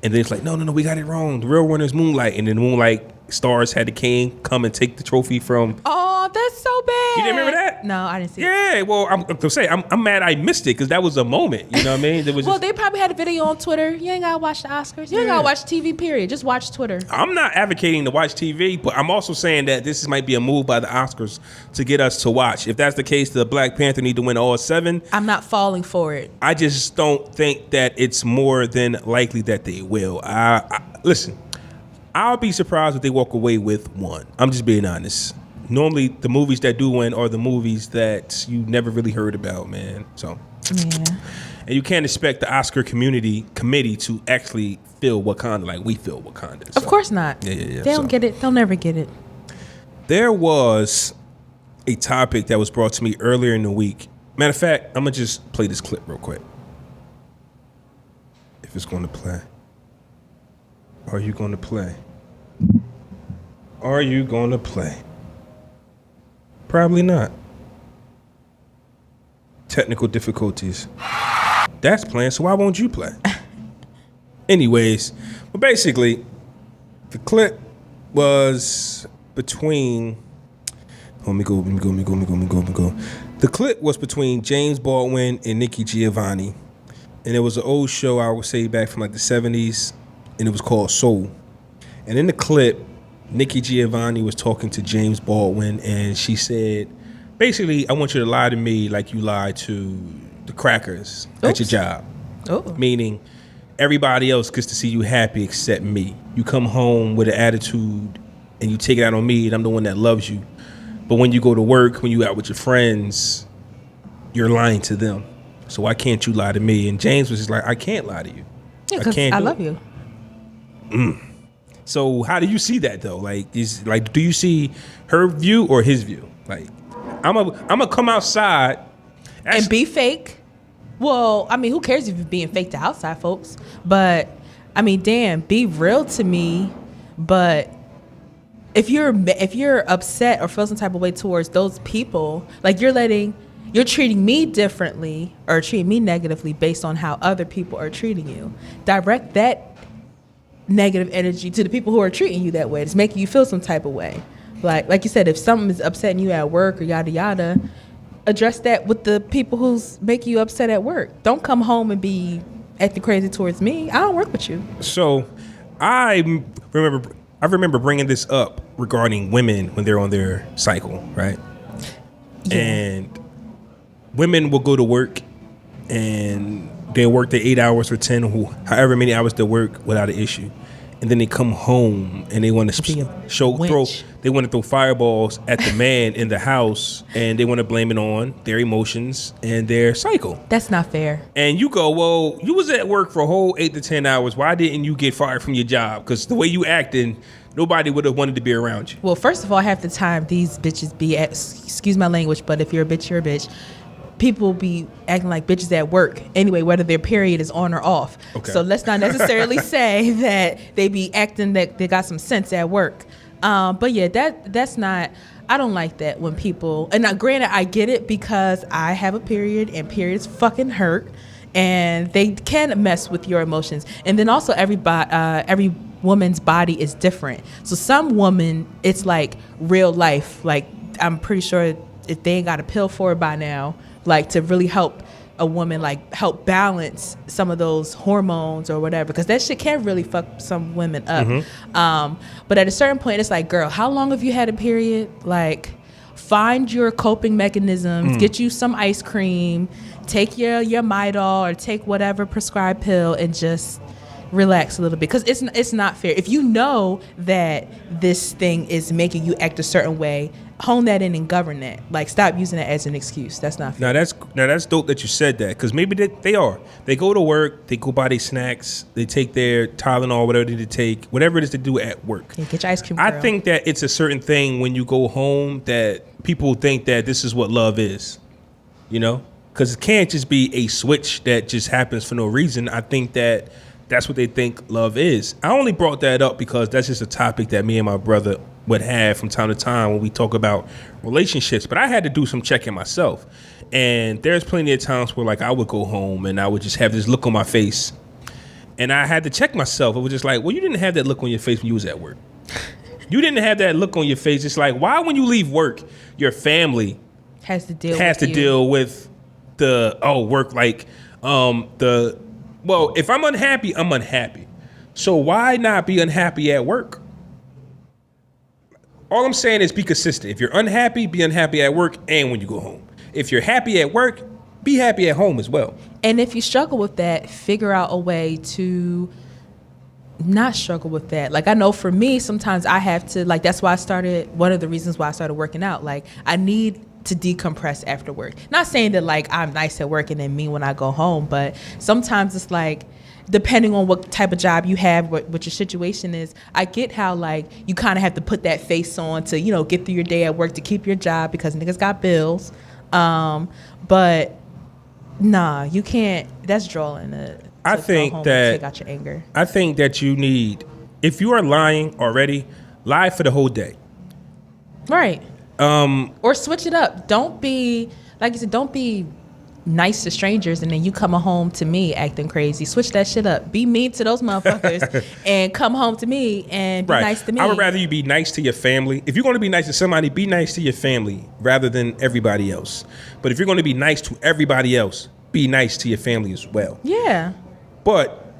and then it's like, no, we got it wrong. The real winner is Moonlight, and then Moonlight stars had the king come and take the trophy from. Oh, that's so bad. You didn't remember that? No, I didn't see it. Yeah, well, I'm mad I missed it because that was a moment. You know what I mean? They probably had a video on Twitter. You ain't gotta watch the Oscars. You ain't gotta watch TV. Period. Just watch Twitter. I'm not advocating to watch TV, but I'm also saying that this might be a move by the Oscars to get us to watch. If that's the case, the Black Panther need to win all 7. I'm not falling for it. I just don't think that it's more than likely that they will. Listen, I'll be surprised if they walk away with 1. I'm just being honest. Normally, the movies that do win are the movies that you never really heard about, man. So, yeah. And you can't expect the Oscar committee to actually feel Wakanda like we feel Wakanda. Of course not. Yeah. They don't get it. They'll never get it. There was a topic that was brought to me earlier in the week. Matter of fact, I'm going to just play this clip real quick. If it's going to play. Are you going to play? Are you going to play? Probably not. Technical difficulties. That's playing, so why won't you play? Anyways, but basically, the clip was between. Let me go. The clip was between James Baldwin and Nikki Giovanni, and it was an old show, I would say, back from like the 70s, and it was called Soul. And in the clip, Nikki Giovanni was talking to James Baldwin, and she said, basically, I want you to lie to me like you lied to the crackers at your job. Oh. Meaning, everybody else gets to see you happy except me. You come home with an attitude, and you take it out on me, and I'm the one that loves you. But when you go to work, when you out with your friends, you're lying to them. So why can't you lie to me? And James was just like, I can't lie to you. Yeah, because I love you. So how do you see that though? Do you see her view or his view? Like, I'm a come outside and be fake. Well, I mean, who cares if you're being fake to outside folks? But I mean, damn, be real to me. But if you're upset or feel some type of way towards those people, like you're treating me differently or treating me negatively based on how other people are treating you. Direct that negative energy to the people who are treating you that way. It's making you feel some type of way. Like you said, if something is upsetting you at work or yada yada, address that with the people who's making you upset at work. Don't come home and be acting crazy towards me. I don't work with you. So I remember bringing this up regarding women when they're on their cycle, right? Yeah. And women will go to work and they work their 8 hours or 10, however many hours they work without an issue. And then they come home and they want to throw fireballs at the man in the house, and they want to blame it on their emotions and their cycle. That's not fair. And you go, well, you was at work for a whole 8 to 10 hours. Why didn't you get fired from your job? Because the way you acting, nobody would have wanted to be around you. Well, first of all, half the time these bitches be excuse my language, but if you're a bitch, you're a bitch. People be acting like bitches at work anyway, whether their period is on or off. Okay. So let's not necessarily say that they be acting that they got some sense at work. But yeah, that's not, I don't like that when people, and now granted I get it because I have a period and periods fucking hurt. and they can mess with your emotions. And then also every woman's body is different. So some women, it's like real life. Like I'm pretty sure if they ain't got a pill for it by now, like to really help a woman, like help balance some of those hormones or whatever, because that shit can really fuck some women up. But at a certain point, it's like, girl, how long have you had a period? Like, find your coping mechanisms, get you some ice cream, take your Midol or take whatever prescribed pill and just relax a little bit, because it's not fair. If you know that this thing is making you act a certain way, hone that in and govern that. Like, stop using it as an excuse. That's not fair. Now that's dope that you said that, because maybe they are. They go to work, they go buy their snacks, they take their Tylenol, whatever they take, whatever it is to do at work. Yeah, get your ice cream, girl. I think that it's a certain thing when you go home that people think that this is what love is, you know? Because it can't just be a switch that just happens for no reason. I think that that's what they think love is. I only brought that up because that's just a topic that me and my brother would have from time to time when we talk about relationships. But I had to do some checking myself. And there's plenty of times where, like, I would go home and I would just have this look on my face. And I had to check myself. It was just like, well, you didn't have that look on your face when you was at work. You didn't have that look on your face. It's like, why when you leave work, your family has to deal with the work, like well, if I'm unhappy, I'm unhappy. So why not be unhappy at work? All I'm saying is be consistent. If you're unhappy, be unhappy at work and when you go home. If you're happy at work, be happy at home as well. And if you struggle with that, figure out a way to not struggle with that. Like, I know for me, sometimes I have to, like, that's why one of the reasons why I started working out. Like, I need to decompress after work. Not saying that, like, I'm nice at work and then mean when I go home, but sometimes it's like, depending on what type of job you have, what your situation is, I get how, like, you kind of have to put that face on to, you know, get through your day at work to keep your job because niggas got bills. But nah, you can't. That's drawing it. I think that take out your anger. I think that you need, if you are lying already, lie for the whole day. Right. Or switch it up. Don't be, like you said, don't be nice to strangers and then you come home to me acting crazy. Switch that shit up. Be mean to those motherfuckers and come home to me and be nice to me. I would rather you be nice to your family. If you're going to be nice to somebody, be nice to your family rather than everybody else. But if you're going to be nice to everybody else, be nice to your family as well. Yeah. But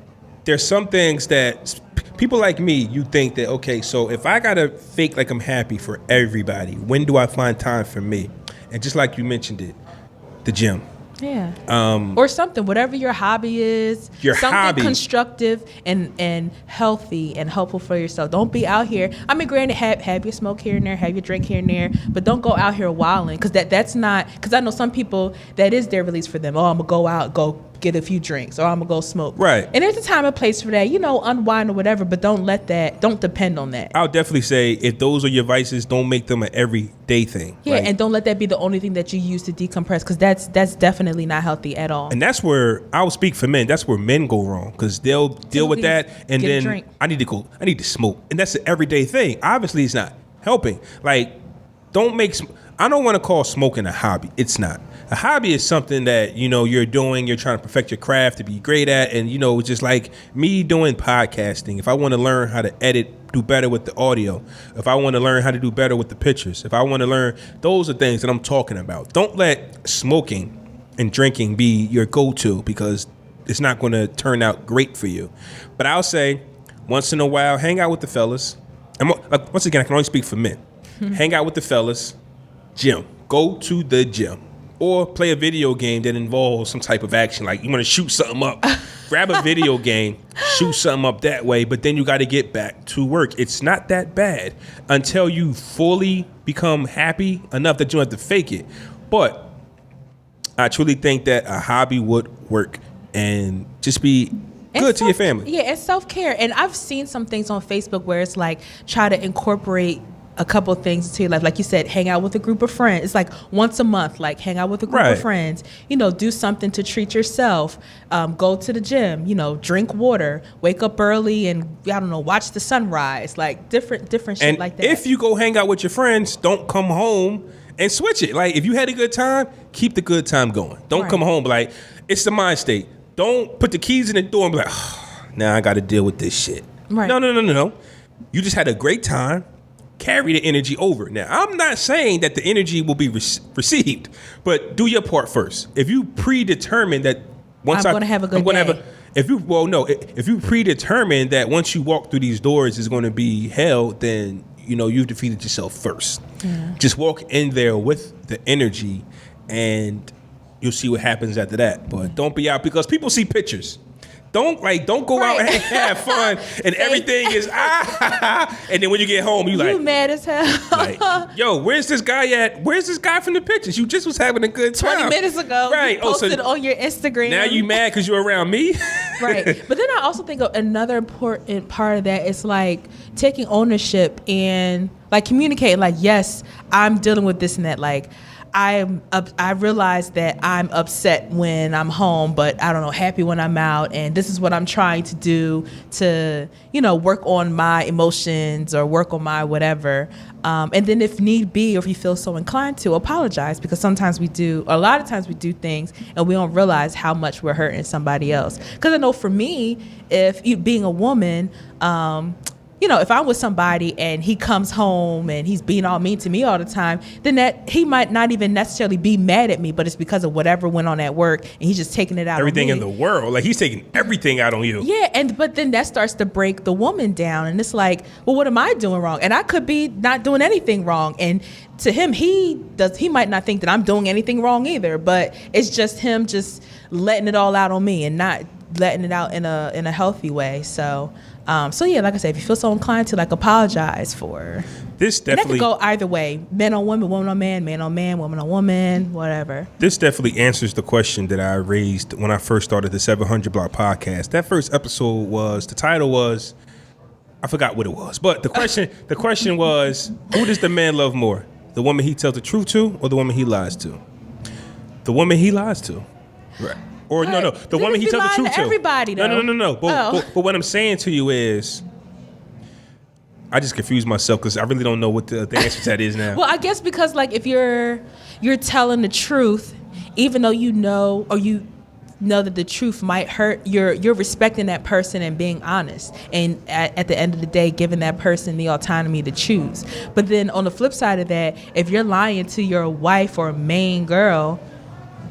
there's some things that people like me, you think that, okay, so if I got to fake like I'm happy for everybody, when do I find time for me? And just like you mentioned it, the gym. Yeah. Or something, whatever your hobby is. Something constructive and healthy and helpful for yourself. Don't be out here. I mean, granted, have your smoke here and there, have your drink here and there, but don't go out here wilding, because that's not, because I know some people, that is their release for them. Oh, I'm going to go out, go get a few drinks, or I'm going to go smoke. Right. And there's a time and place for that, you know, unwind or whatever, but don't depend on that. I'll definitely say, if those are your vices, don't make them an everyday thing. Yeah, and don't let that be the only thing that you use to decompress, because that's definitely not healthy at all. And that's where, I'll speak for men, that's where men go wrong, because they'll deal with that, and then I need to smoke. And that's an everyday thing. Obviously, it's not helping. Like, I don't want to call smoking a hobby. It's not. A hobby is something that, you know, you're trying to perfect your craft to be great at. And, you know, just like me doing podcasting, if I want to learn how to edit, do better with the audio, if I want to learn how to do better with the pictures, if I want to learn, those are things that I'm talking about. Don't let smoking and drinking be your go-to, because it's not going to turn out great for you. But I'll say, once in a while, hang out with the fellas. And once again, I can only speak for men. Hang out with the fellas. Gym. Go to the gym. Or play a video game that involves some type of action. Like, you want to shoot something up. Grab a video game, shoot something up that way, but then you got to get back to work. It's not that bad until you fully become happy enough that you don't have to fake it. But I truly think that a hobby would work, and just be good to your family. Yeah, and self-care. And I've seen some things on Facebook where it's like, try to incorporate a couple of things to your life. Like you said, hang out with a group of friends. It's like once a month, like hang out with a group of friends, you know, do something to treat yourself, go to the gym, you know, drink water, wake up early and, I don't know, watch the sunrise, like different shit like that. If you go hang out with your friends, don't come home and switch it. Like, if you had a good time, keep the good time going. Don't come home like, it's the mind state. don't put the keys in the door and be like, oh, now I got to deal with this shit. Right. No. You just had a great time. Carry the energy over. Now, I'm not saying that the energy will be received, but do your part first. If you predetermine that once I'm going to have a good day. If you predetermine that once you walk through these doors is going to be hell, then you've defeated yourself first. Yeah. Just walk in there with the energy, and you'll see what happens after that. But don't be out because people see pictures. Don't go out and have fun and everything is and then when you get home you mad as hell. Like, yo, where's this guy at? Where's this guy from the pictures? You just was having a good time 20 minutes ago. Right. You posted on your Instagram. Now you mad because you're around me? Right. But then I also think another important part of that is like taking ownership and like communicating like, yes, I'm dealing with this and that. Like I realize that I'm upset when I'm home, but I don't know, happy when I'm out. And this is what I'm trying to do to, work on my emotions or work on my whatever. And then if need be, or if you feel so inclined to, apologize, because sometimes a lot of times we do things and we don't realize how much we're hurting somebody else. Because I know for me, being a woman, if I'm with somebody and he comes home and he's being all mean to me all the time, then that he might not even necessarily be mad at me, but it's because of whatever went on at work and he's just taking it out everything on me. In the world. Like he's taking everything out on you. Yeah, but then that starts to break the woman down, and it's like, well, what am I doing wrong? And I could be not doing anything wrong. And to him, he might not think that I'm doing anything wrong either, but it's just him just letting it all out on me and not letting it out in a healthy way. So yeah, like I said, if you feel so inclined to like apologize for this, definitely and that could go either way: men on women, woman on man, man on man, woman on woman, whatever. This definitely answers the question that I raised when I first started the 700 Block podcast. That first episode the title was, I forgot what it was, but the question was, who does the man love more? The woman he tells the truth to, or the woman he lies to? The woman he lies to, right? Or no, the woman he tells the truth to. Everybody, though. No. But what I'm saying to you is, I just confused myself because I really don't know what the answer to that is now. Well, I guess because like if you're telling the truth, even though you know that the truth might hurt, you're respecting that person and being honest, and at the end of the day, giving that person the autonomy to choose. But then on the flip side of that, if you're lying to your wife or main girl,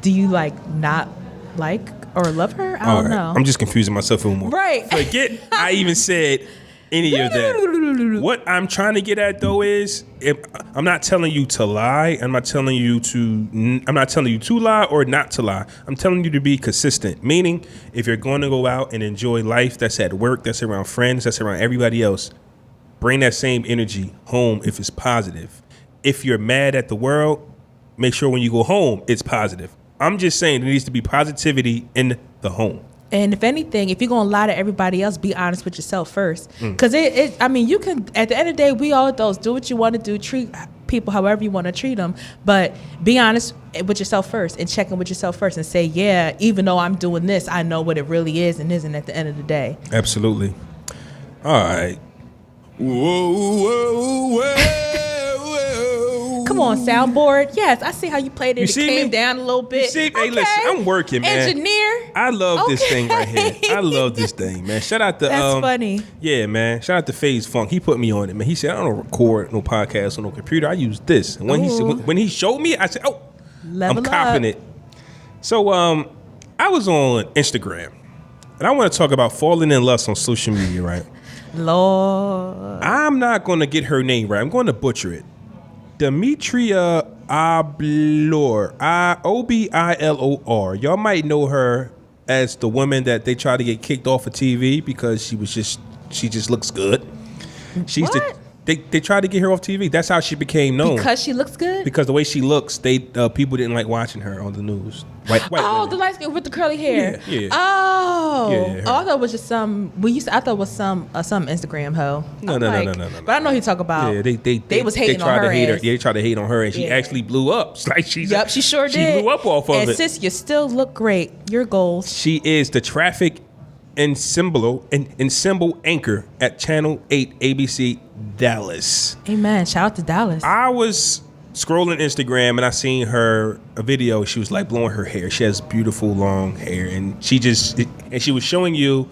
do you not like or love her? I don't know. I'm just confusing myself a little more. Right. Forget I even said any of that. What I'm trying to get at though is, I'm not telling you to lie. I'm not telling you to lie or not to lie. I'm telling you to be consistent. Meaning, if you're going to go out and enjoy life that's at work, that's around friends, that's around everybody else, bring that same energy home if it's positive. If you're mad at the world, make sure when you go home, it's positive. I'm just saying there needs to be positivity in the home. And if anything, if you're going to lie to everybody else, be honest with yourself first. Because you can, at the end of the day, we all those, do what you want to do, treat people however you want to treat them, but be honest with yourself first and check in with yourself first and say, yeah, even though I'm doing this, I know what it really is and isn't at the end of the day. Absolutely. All right. Whoa. Come on, soundboard. Yes, I see how you played it. It came down a little bit. Hey, listen, I'm working, man. Engineer. I love this thing right here. I love this thing, man. Shout out to That's funny. Yeah, man. Shout out to FaZe Funk. He put me on it, man. He said, I don't record no podcast on no computer. I use this. And when he showed me, I said, I'm copping it. So I was on Instagram, and I want to talk about falling in lust on social media, right? Lord. I'm not going to get her name right. I'm going to butcher it. Demetria Obilor, Obilor. Y'all might know her as the woman that they tried to get kicked off of TV because she just looks good. They tried to get her off TV. That's how she became known. Because she looks good? Because the way she looks, people didn't like watching her on the news. White the light skin with the curly hair. Yeah. Oh. Yeah, I thought it was just some Instagram hoe. No. But I know he talk about. Yeah, they was hating on her. Yeah, they tried to hate on her, and she actually blew up. She sure did. She blew up off of it. And sis, you still look great. Your goals. She is the traffic and symbol anchor at Channel 8 ABC Dallas. Amen. Shout out to Dallas. I was scrolling Instagram and I seen a video. She was like blowing her hair. She has beautiful long hair, and she was showing you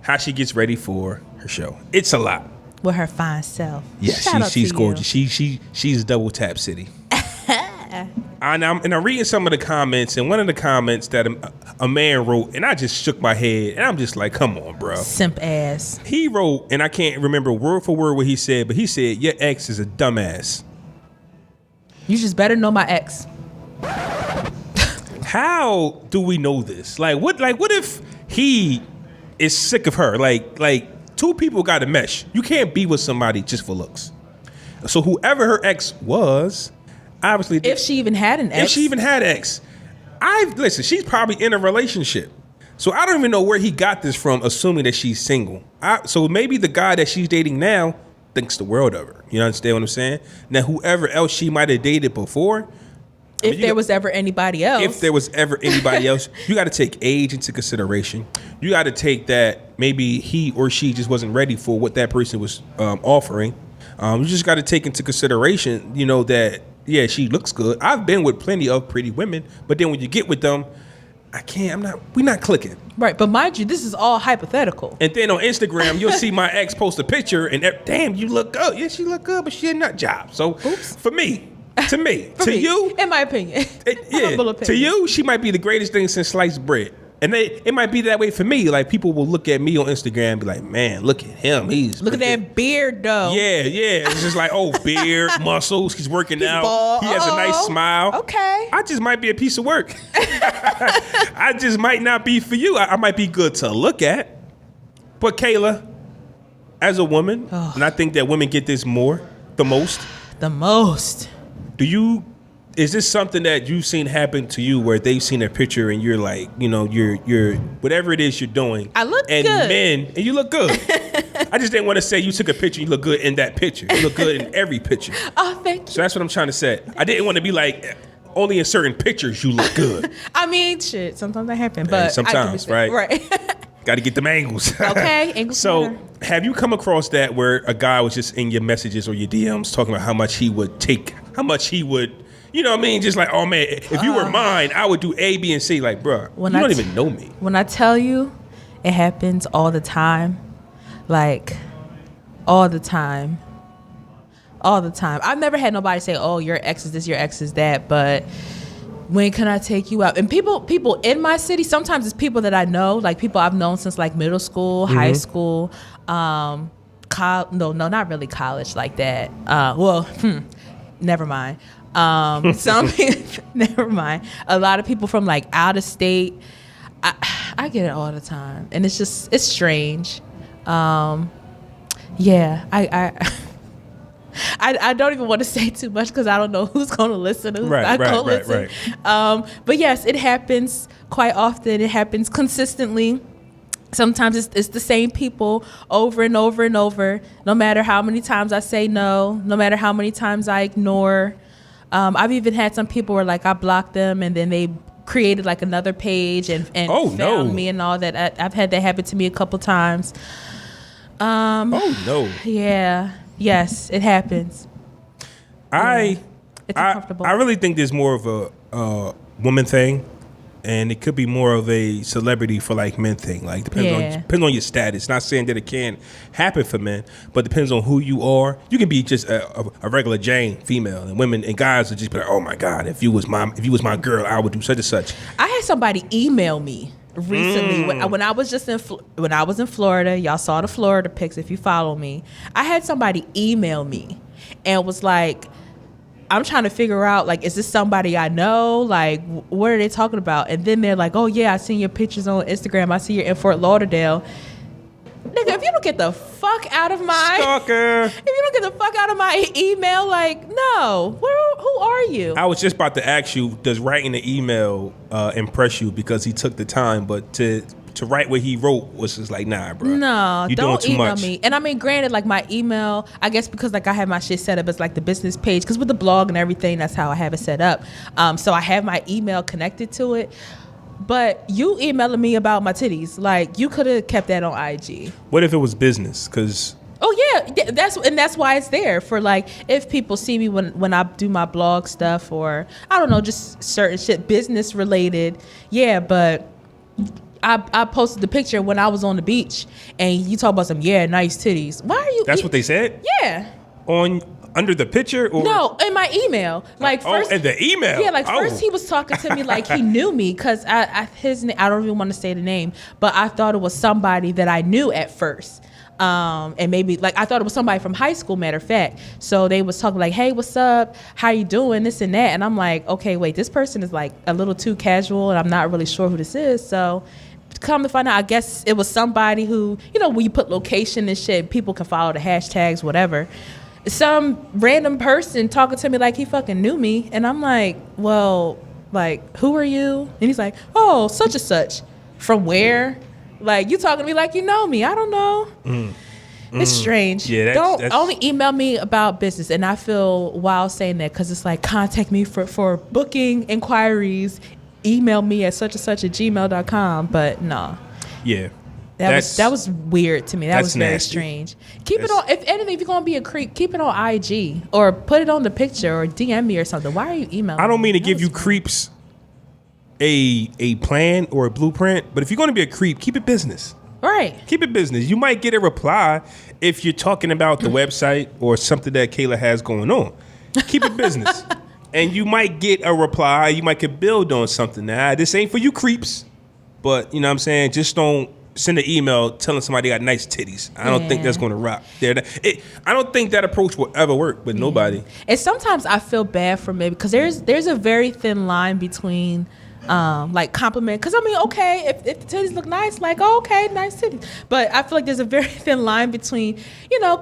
how she gets ready for her show. It's a lot. With her fine self. Yeah, she's gorgeous. She's double tap city. And I'm reading some of the comments, and one of the comments that a man wrote, and I just shook my head, and I'm just like, come on, bro. Simp ass. He wrote, and I can't remember word for word what he said, but he said, your ex is a dumbass. You just better know my ex. How do we know this? Like what if he is sick of her? Like two people got to mesh. You can't be with somebody just for looks. So whoever her ex was, obviously, if she even had an ex. Listen, she's probably in a relationship. So I don't even know where he got this from, assuming that she's single. So maybe the guy that she's dating now thinks the world of her. You understand what I'm saying? Now, whoever else she might have dated before. If there was ever anybody else. If there was ever anybody else, you got to take age into consideration. You got to take that maybe he or she just wasn't ready for what that person was offering. You just got to take into consideration, that, yeah, she looks good. I've been with plenty of pretty women, but then when you get with them, we're not clicking. Right, but mind you, this is all hypothetical. And then on Instagram, you'll see my ex post a picture and damn, you look good. Yeah, she look good, but she a nut job. So oops. To me, you, in my opinion, to you, she might be the greatest thing since sliced bread. And it might be that way for me. Like, people will look at me on Instagram and be like, man, look at him. Look at that beard, though. Yeah. It's just like, beard, muscles. He's working out. Bald. He has a nice smile. Okay. I just might be a piece of work. I just might not be for you. I might be good to look at. But Kayla, as a woman, and I think that women get this the most. Is this something that you've seen happen to you where they've seen a picture and you're like, you're whatever it is you're doing. I look good. And you look good. I just didn't want to say you took a picture, you look good in that picture. You look good in every picture. Oh, thank you. So that's what I'm trying to say. I didn't want to be like, only in certain pictures you look good. I mean, shit, sometimes that happens, but sometimes, right? Right. Got to get them angles. Okay, angles. So have you come across that where a guy was just in your messages or your DMs talking about how much he would take, you know what I mean? Just like, oh man, if you were mine, I would do A, B, and C. Like, bro, you don't even know me. When I tell you, it happens all the time. Like, all the time. All the time. I've never had nobody say, oh, your ex is this, your ex is that, but when can I take you out? And people in my city, sometimes it's people that I know, like people I've known since like middle school, high school, no, not really college like that. Never mind. Never mind. A lot of people from like out of state. I get it all the time, and it's strange. I don't even want to say too much because I don't know who's going to listen, who's not going to listen. Right. But yes, it happens quite often. It happens consistently. Sometimes it's the same people over and over and over. No matter how many times I say no matter how many times I ignore. I've even had some people where like I blocked them and then they created like another page and found me and all that. I've had that happen to me a couple times. Yeah. Yes, it happens. It's uncomfortable. I really think there's more of a woman thing, and it could be more of a celebrity for like men thing. Like depends on your status. Not saying that it can't happen for men, but depends on who you are. You can be just a regular Jane female, and women and guys would just be like, oh my God, if you was my girl, I would do such and such. I had somebody email me recently when I was in Florida. Y'all saw the Florida pics if you follow me. I had somebody email me and was like, I'm trying to figure out, like, is this somebody I know? Like, what are they talking about? And then they're like, oh yeah, I seen your pictures on Instagram. I see you're in Fort Lauderdale. Nigga, if you don't get the fuck out of my stalker, if you don't get the fuck out of my email, like, no, who are you? I was just about to ask you, does writing the email impress you because he took the time, but to write what he wrote was just like, nah, bro. No, you don't doing too email much. me. And I mean, granted, like my email, I guess because like I have my shit set up as like the business page, because with the blog and everything, that's how I have it set up. So I have my email connected to it. But you emailing me about my titties, like you could have kept that on IG. What if it was business? Because Oh yeah, that's why it's there for like if people see me when I do my blog stuff or I don't know, just certain shit business related. Yeah, but I posted the picture when I was on the beach and you talk about some nice titties. Why are you? That's what they said? Yeah. Under the picture or no, in my email. Like first, in the email. Yeah, like first he was talking to me like he knew me because his name, I don't even want to say the name, but I thought it was somebody that I knew at first. And maybe like I thought it was somebody from high school, matter of fact. So they was talking like, hey, what's up? How you doing? This and that. And I'm like, okay, wait, this person is like a little too casual and I'm not really sure who this is. So come to find out, I guess it was somebody who, when you put location and shit, people can follow the hashtags, whatever. Some random person talking to me like he fucking knew me. And I'm like, well, like, who are you? And he's like, oh, such and such. From where? Like, you talking to me like you know me. I don't know. It's strange. Yeah, don't only email me about business. And I feel wild saying that because it's like, contact me for booking inquiries. Email me at such and such at gmail.com. But no. Yeah. That was weird to me. That was very nasty. strange. Keep it on. If anything, if you're gonna be a creep, keep it on IG or put it on the picture or DM me or something. Why are you emailing? I don't mean to give you weird. creeps a plan or a blueprint, but if you're going to be a creep, keep it business. Right. Keep it business. You might get a reply if you're talking about the website or something that Kayla has going on. Keep it business. And you might get a reply. You might could build on something. Now, this ain't for you creeps, but you know what I'm saying? Just don't send an email telling somebody got nice titties. I don't think that's going to rock. I don't think that approach will ever work with nobody. And sometimes I feel bad for maybe because there's a very thin line between like compliment, because I mean, okay, if the titties look nice, like, oh, okay, nice titties, but I feel like there's a very thin line between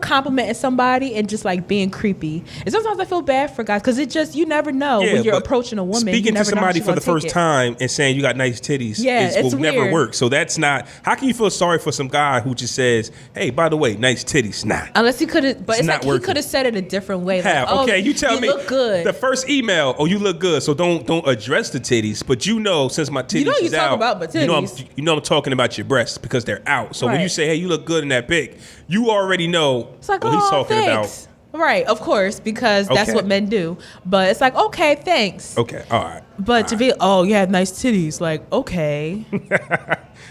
complimenting somebody and just like being creepy. And sometimes I feel bad for guys because it just, you never know when you're approaching a woman. Speaking to somebody for the first time and saying you got nice titties, it's will never work. So that's not. How can you feel sorry for some guy who just says, "Hey, by the way, nice titties"? Nah. Unless he could have, but it's like he could have said it a different way. How? Like, oh, okay, you tell me. Look good. The first email, oh, you look good. So don't address the titties, but since my titties is out, about my titties. I'm talking about your breasts because they're out. So when you say, "Hey, you look good in that pic," you already know. It's like, he's talking about. Right, of course, because that's what men do. But it's like, okay, thanks. Okay, all right. But to be, oh, you have nice titties. Like, okay.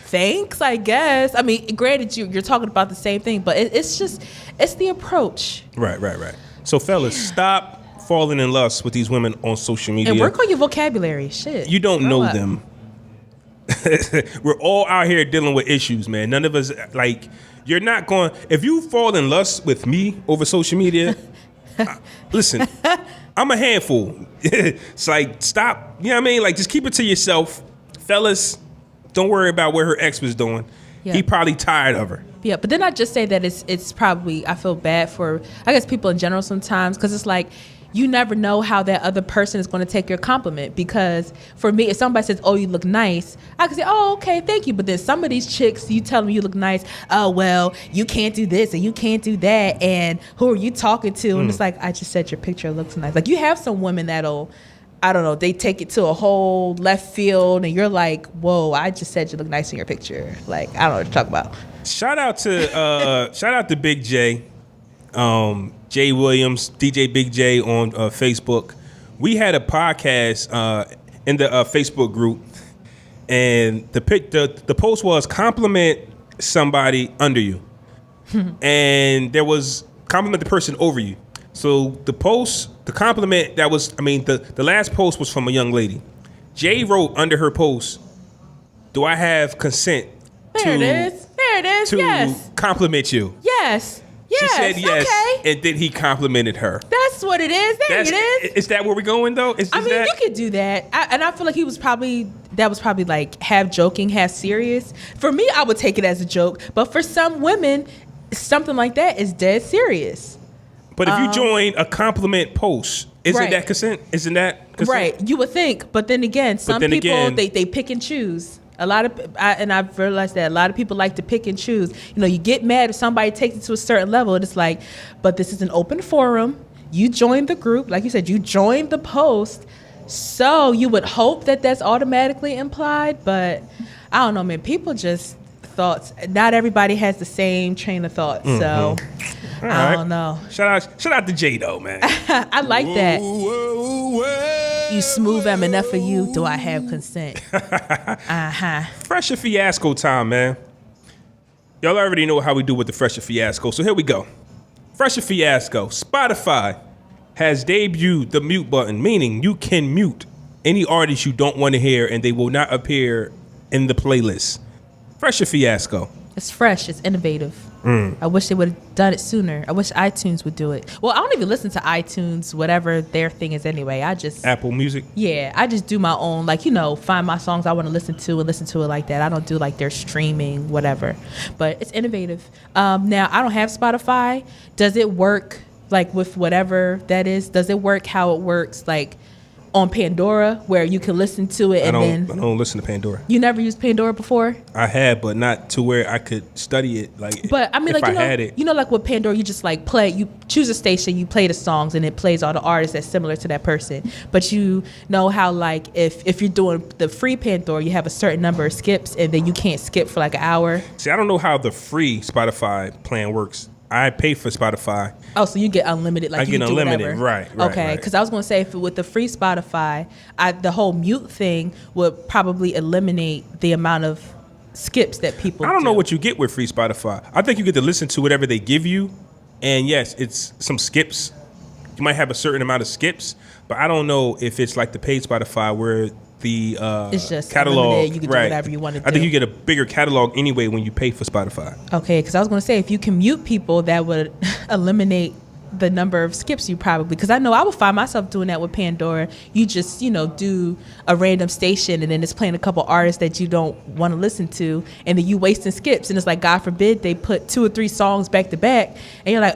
Thanks, I guess. I mean, granted, you're talking about the same thing, but it's the approach. Right. So, fellas, stop falling in lust with these women on social media. And work on your vocabulary. Shit. You don't know them. We're all out here dealing with issues, man. None of us, like... You're not going... If you fall in lust with me over social media, listen, I'm a handful. It's like, stop. You know what I mean? Like, just keep it to yourself. Fellas, don't worry about what her ex was doing. Yeah. He probably tired of her. Yeah, but then I just say that it's probably... I feel bad for, I guess, people in general sometimes, because it's like... You never know how that other person is going to take your compliment, because for me, if somebody says, "Oh, you look nice," I can say, "Oh, okay, thank you." But then some of these chicks, you tell them you look nice. Oh, well, you can't do this and you can't do that, and who are you talking to? And it's like, I just said your picture looks nice. Like, you have some women that'll, I don't know, they take it to a whole left field, and you're like, "Whoa, I just said you look nice in your picture." Like, I don't know what you're talking about. Shout out to Big J. Jay Williams, DJ Big J on Facebook. We had a podcast in the Facebook group, and the post was compliment somebody under you, and there was compliment the person over you. So the compliment that was, the last post was from a young lady. Jay wrote under her post, "Do I have consent There it is. to yes. compliment you?" Yes. She said yes, okay. And then he complimented her. That's what it is. There it is. Is that where we're going, though? You could do that. And I feel like that was probably like half joking, half serious. For me, I would take it as a joke. But for some women, something like that is dead serious. But if you join a compliment post, isn't that consent? Isn't that consent? Right. You would think. But then again, people, they pick and choose. I've realized that a lot of people like to pick and choose. You get mad if somebody takes it to a certain level, and it's like, but this is an open forum. You joined the group, like you said, you joined the post, so you would hope that that's automatically implied. But I don't know, man. People just thoughts. Not everybody has the same train of thought, so I don't know. Shout out to Jay though, man. I like that. You smooth M enough for you. Do I have consent? Fresher Fiasco time, man. Y'all already know how we do with the Fresher Fiasco, so here we go. Fresher Fiasco. Spotify has debuted the mute button, meaning you can mute any artist you don't want to hear and they will not appear in the playlist. Fresher Fiasco. It's fresh. It's innovative. I wish they would have done it sooner. I wish iTunes would do it. Well, I don't even listen to iTunes, whatever their thing is anyway. I just... Apple Music? Yeah, I just do my own, like, find my songs I want to listen to and listen to it like that. I don't do, like, their streaming, whatever. But it's innovative. Now, I don't have Spotify. Does it work, like, with whatever that is? Does it work how it works, like, on Pandora, where you can listen to it I don't listen to Pandora. You never used Pandora before? I had, but not to where I could study it. Like, but I mean, if like, had it. Like with Pandora, you just like play. You choose a station, you play the songs, and it plays all the artists that's similar to that person. But you know how, like, if you're doing the free Pandora, you have a certain number of skips, and then you can't skip for like an hour. See, I don't know how the free Spotify plan works. I pay for Spotify. Oh, so you get unlimited, like I you get unlimited, whatever. Right. Okay, because I was going to say, with the free Spotify, the whole mute thing would probably eliminate the amount of skips that people. I don't know what you get with free Spotify. I think you get to listen to whatever they give you, and yes, it's some skips. You might have a certain amount of skips, but I don't know if it's like the paid Spotify where the it's just catalog. Unlimited. You can do whatever you want to do. I think you get a bigger catalog anyway when you pay for Spotify. Okay, because I was going to say, if you can mute people, that would eliminate the number of skips you probably, because I know I would find myself doing that with Pandora. You just, do a random station and then it's playing a couple artists that you don't want to listen to, and then you wasting skips, and it's like, God forbid they put 2 or 3 songs back to back, and you're like,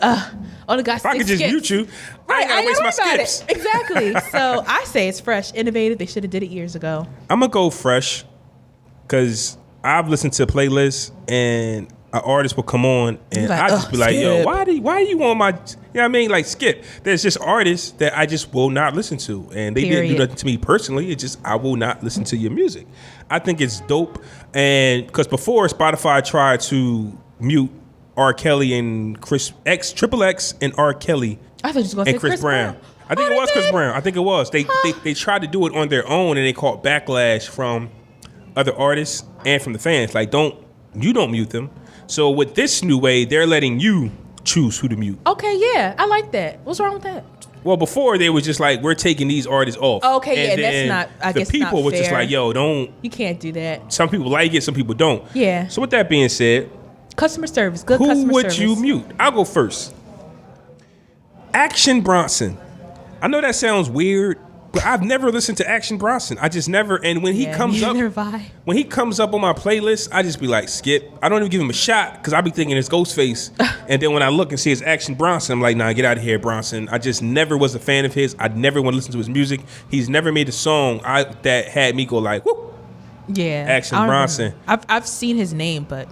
only got 6 skips. If I could just mute you, I ain't gotta waste my skips. Exactly. So I say it's fresh, innovative. They should have did it years ago. I'm gonna go fresh because I've listened to playlists and an artist will come on and I just be like, skip. Yo, why do you want my, you know what I mean? Like, skip. There's just artists that I just will not listen to, and they didn't do nothing to me personally. It's just, I will not listen to your music. I think it's dope. And because before Spotify tried to mute R. Kelly and Triple X and R. Kelly I thought you was gonna say Chris Brown. I think it was Chris Brown. I think it was. They tried to do it on their own, and they caught backlash from other artists and from the fans. Like, you don't mute them. So with this new way, they're letting you choose who to mute. Okay, yeah, I like that. What's wrong with that? Well, before they was just like, we're taking these artists off. Okay, and that's not. I guess the people was just like, yo, don't. You can't do that. Some people like it, some people don't. Yeah. So with that being said, customer service, good customer service. Who would you mute? I'll go first. Action Bronson. I know that sounds weird, but I've never listened to Action Bronson. I just never. And when he comes up, when he comes up on my playlist, I just be like, skip. I don't even give him a shot because I be thinking it's Ghostface. And then when I look and see it's Action Bronson, I'm like, nah, get out of here, Bronson. I just never was a fan of his. I never want to listen to his music. He's never made a song that had me go like, whoo. Yeah, Action Bronson. I've seen his name, but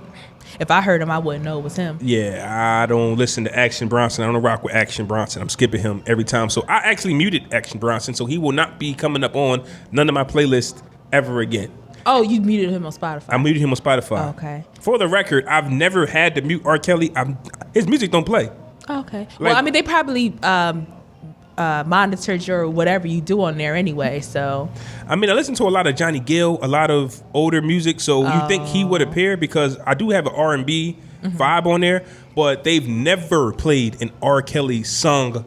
if I heard him, I wouldn't know it was him. Yeah, I don't listen to Action Bronson. I don't rock with Action Bronson. I'm skipping him every time. So I actually muted Action Bronson, so he will not be coming up on none of my playlists ever again. Oh, you muted him on Spotify? I muted him on Spotify. Okay. For the record, I've never had to mute R. Kelly. His music don't play. Okay. Like, well, I mean, they probably monitored your whatever you do on there anyway, so. I mean, I listen to a lot of Johnny Gill, a lot of older music, so you think he would appear, because I do have an R&B vibe on there, but they've never played an R. Kelly song.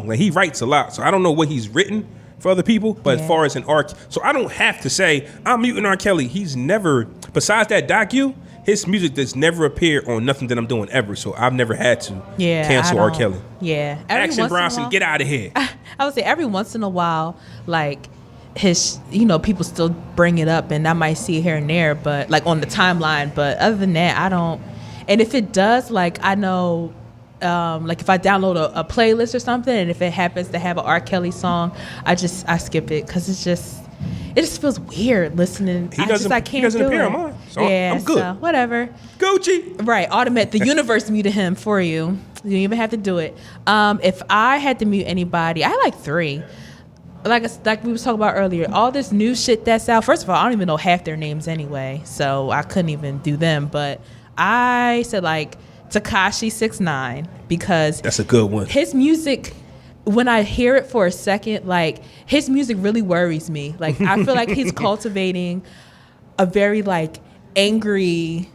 Like, he writes a lot, so I don't know what he's written for other people, but as far as an so I don't have to say I'm muting R. Kelly. He's never, besides that docu, his music does never appear on nothing that I'm doing ever, so I've never had to cancel R. Kelly. Yeah. Action Bronson, get out of here. I would say every once in a while, like, his, people still bring it up, and I might see it here and there, but like on the timeline, but other than that, I don't. And if it does, like, I know, like if I download a playlist or something, and if it happens to have an R. Kelly song, I skip it, because it just feels weird listening. He doesn't appear on mine, so I'm good. So whatever. Gucci. Right, the universe muted him for you. You don't even have to do it. If I had to mute anybody, I had like 3. like we was talking about earlier, all this new shit that's out. First of all, I don't even know half their names anyway, so I couldn't even do them. But I said like Tekashi 6ix9ine because that's a good one. His music, when I hear it for a second, like his music really worries me. Like I feel like he's cultivating a very like angry,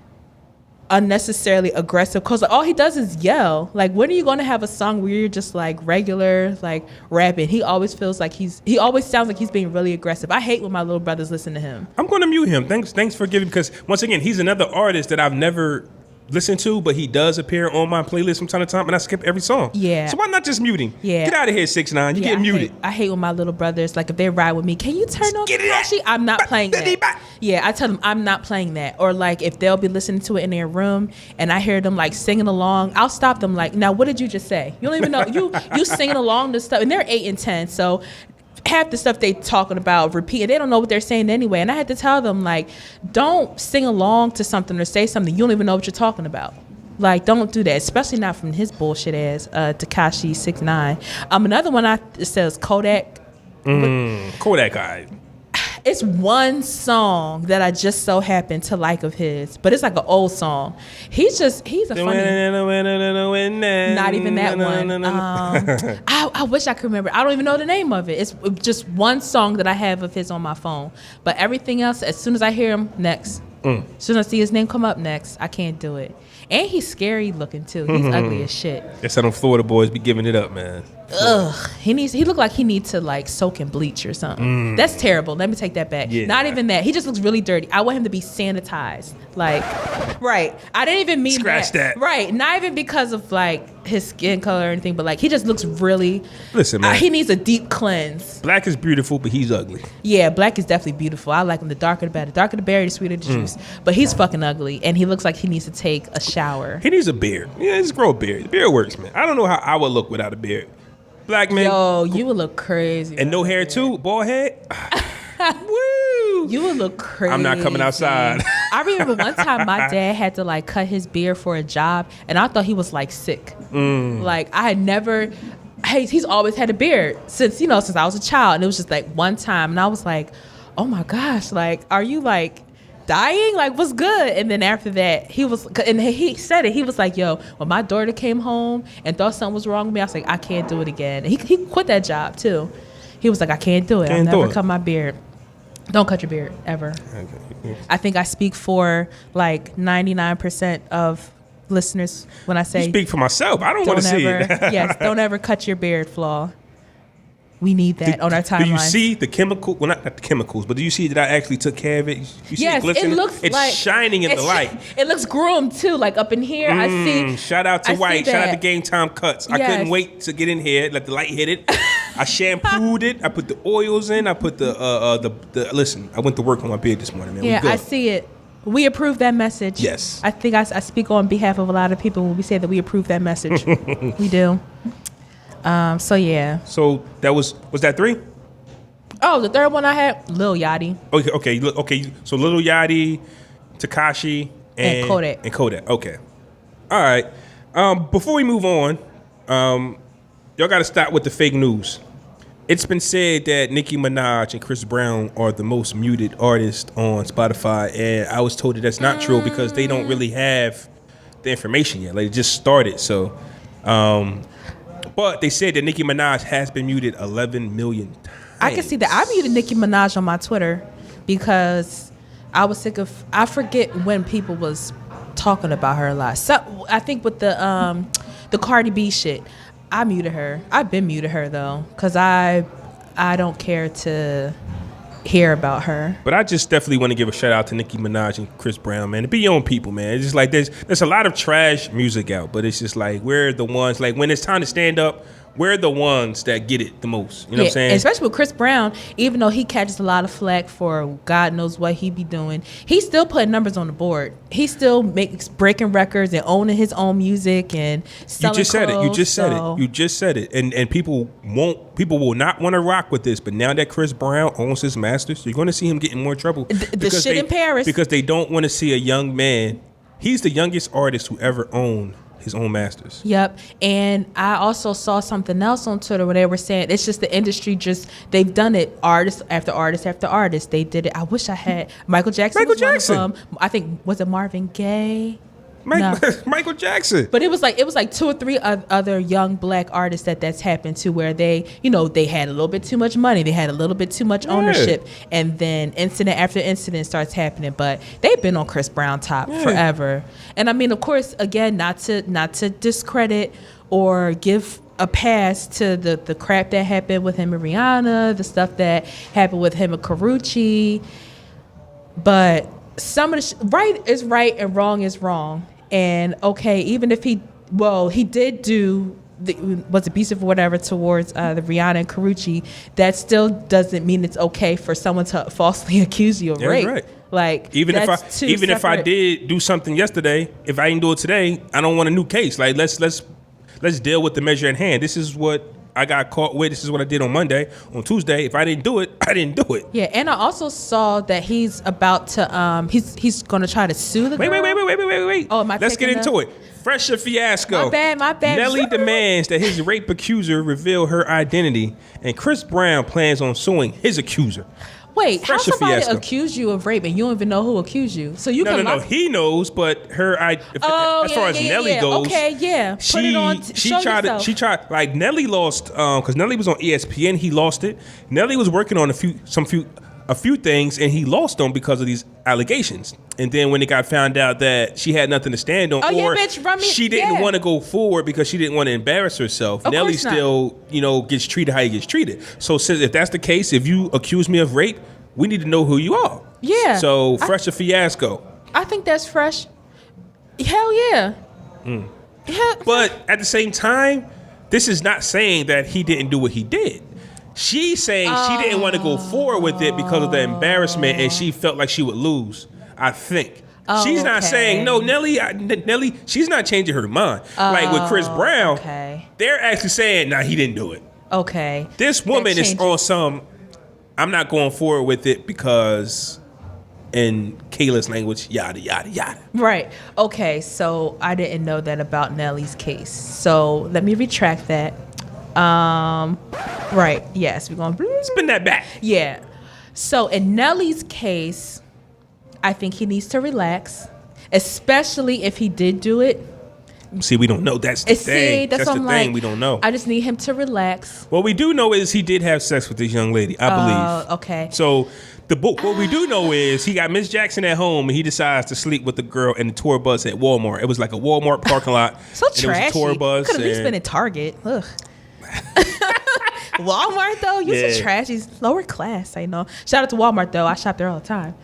unnecessarily aggressive, because all he does is yell. Like, when are you going to have a song where you're just like regular, like rapping? He always feels like he always sounds like he's being really aggressive. I hate when my little brothers listen to him. I'm going to mute him. Thanks for giving, because once again, he's another artist that I've never listened to, but he does appear on my playlist from time to time, and I skip every song. Yeah. So why not just mute him? Yeah. Get out of here, 6ix9ine. You get muted. I hate when my little brothers, like if they ride with me, can you turn on Tekashi? I'm not playing that. Yeah, I tell them I'm not playing that. Or like if they'll be listening to it in their room and I hear them like singing along, I'll stop them like, now what did you just say? You don't even know. You singing along to stuff, and they're 8 and 10, so half the stuff they talking about repeating, they don't know what they're saying anyway. And I had to tell them, like, don't sing along to something or say something you don't even know what you're talking about. Like, don't do that, especially not from his bullshit ass, Tekashi 6ix9ine. Another one it says Kodak. Kodak guy. It's one song that I just so happen to like of his, but it's like an old song. He's a funny. Not even that one. I wish I could remember. I don't even know the name of it. It's just one song that I have of his on my phone. But everything else, as soon as I hear him, next. As soon as I see his name come up next, I can't do it. And he's scary looking too. He's ugly as shit. That's how them Florida boys be giving it up, man. Ugh. He look like he needs to like soak in bleach or something. That's terrible. Let me take that back. Yeah. Not even that. He just looks really dirty. I want him to be sanitized. Like, right. I didn't even mean scratch that. Right. Not even because of like his skin color or anything, but like he just looks really. Listen, man. He needs a deep cleanse. Black is beautiful, but he's ugly. Yeah, black is definitely beautiful. I like him. The darker the better. The darker the berry, the sweeter the juice. But he's fucking ugly, and he looks like he needs to take a shower. He needs a beard. Yeah, just grow a beard. The beard works, man. I don't know how I would look without a beard. Black man. Yo, you would look crazy. And no hair too? Bald head? Woo! You would look crazy. I'm not coming outside. I remember one time my dad had to like cut his beard for a job, and I thought he was like sick. Like I had never. He's always had a beard since I was a child, and it was just like one time, and I was like, oh my gosh, like are you like dying? Like what's good? And then after that, he said it. He was like, yo, when my daughter came home and thought something was wrong with me, I was like, I can't do it again. And he quit that job too. He was like, I can't do it. I'll never cut my beard. Don't cut your beard ever. Okay. I think I speak for like 99% of listeners when I say. You speak for myself. I don't want to see it. Yes, don't ever cut your beard, Flaw. We need that on our timeline. Do you see the chemical? Well, not the chemicals, but do you see that I actually took care of it? You see yes, it looks it's like shining in the light. It looks groomed too, like up in here. I see. Shout out to White. Shout out to Game Time Cuts. Yes. I couldn't wait to get in here, let the light hit it. I shampooed it. I put the oils in. I put the listen. I went to work on my beard this morning, man. Yeah, I see it. We approve that message. Yes. I think I speak on behalf of a lot of people when we say that we approve that message. We do. So yeah. So that was that 3? Oh, the third one I had, Lil Yachty. Okay. So Lil Yachty, Tekashi, and Kodak. Okay. All right. Before we move on, y'all got to stop with the fake news. It's been said that Nicki Minaj and Chris Brown are the most muted artists on Spotify, and I was told that that's not true because they don't really have the information yet. Like, it just started, so. But they said that Nicki Minaj has been muted 11 million times. I can see that. I muted Nicki Minaj on my Twitter because I was sick of. I forget when people was talking about her a lot. So I think with the Cardi B shit, I muted her. I've been muted her though because I don't care to hear about her. But I just definitely want to give a shout out to Nicki Minaj and Chris Brown, man. To be your own people, man. It's just like there's a lot of trash music out, but it's just like we're the ones, like when it's time to stand up, we're the ones that get it the most. You know what I'm saying? Especially with Chris Brown, even though he catches a lot of flack for God knows what he be doing, he's still putting numbers on the board. He still makes breaking records and owning his own music and selling clothes. You just said it. And people will not want to rock with this, but now that Chris Brown owns his masters, you're going to see him get in more trouble. The shit in Paris. Because they don't want to see a young man. He's the youngest artist who ever owned his own masters. Yep. And I also saw something else on Twitter where they were saying it's just the industry they've done it artist after artist after artist. They did it. I wish I had Michael Jackson. One of them. I think, was it Marvin Gaye? No. Michael Jackson. But it was like 2 or 3 other young black artists that's happened to, where they had a little bit too much money, they had a little bit too much ownership, and then incident after incident starts happening. But they've been on Chris Brown top forever. And I mean, of course, again, not to discredit or give a pass to the crap that happened with him and Rihanna, the stuff that happened with him and Karrueche, but some of the right is right and wrong is wrong. And okay, even if he did do was abusive or whatever towards the Rihanna and Karrueche, that still doesn't mean it's okay for someone to falsely accuse you of rape. Right. Like, even if I did do something yesterday, if I didn't do it today, I don't want a new case. Like, let's deal with the measure at hand. This is what I got caught with. This is what I did on Monday. On Tuesday, if I didn't do it, I didn't do it. Yeah, and I also saw that he's about to he's going to try to sue the girl. Wait. Oh, let's get into it. Fresco fiasco. My bad. Nelly demands that his rape accuser reveal her identity, and Chris Brown plans on suing his accuser. Wait, how somebody accused you of rape and you don't even know who accused you? So you No. He knows, but as far as Nelly goes, okay, yeah. Put it on. She tried. Like, Nelly lost because Nelly was on ESPN. He lost it. Nelly was working on a few things, and he lost them because of these allegations. And then when it got found out that she had nothing to stand on, she didn't want to go forward because she didn't want to embarrass herself, Nelly still, gets treated how he gets treated. So if that's the case, if you accuse me of rape, we need to know who you are. Yeah. So Fresco fiasco. I think that's fresh. Hell yeah. But at the same time, this is not saying that he didn't do what he did. She's saying she didn't want to go forward with it because of the embarrassment, and she felt like she would lose, I think. She's not saying, no, Nelly, she's not changing her mind. Like with Chris Brown, they're actually saying, nah, he didn't do it. Okay. This woman is on some, I'm not going forward with it because, in Kayla's language, yada, yada, yada. Right. Okay, so I didn't know that about Nelly's case. So let me retract that. Right. Yes, we're going to spin that back. Yeah. So in Nelly's case, I think he needs to relax, especially if he did do it. See, we don't know. That's the thing. That's the thing. We don't know. I just need him to relax. What we do know is he did have sex with this young lady, I believe. Okay. So what we do know is he got Miss Jackson at home, and he decides to sleep with the girl in the tour bus at Walmart. It was like a Walmart parking lot. So trashy. It was a tour bus. Could have at least been at Target. Ugh. Walmart though, you so trashy, lower class. I know. Shout out to Walmart though. I shop there all the time.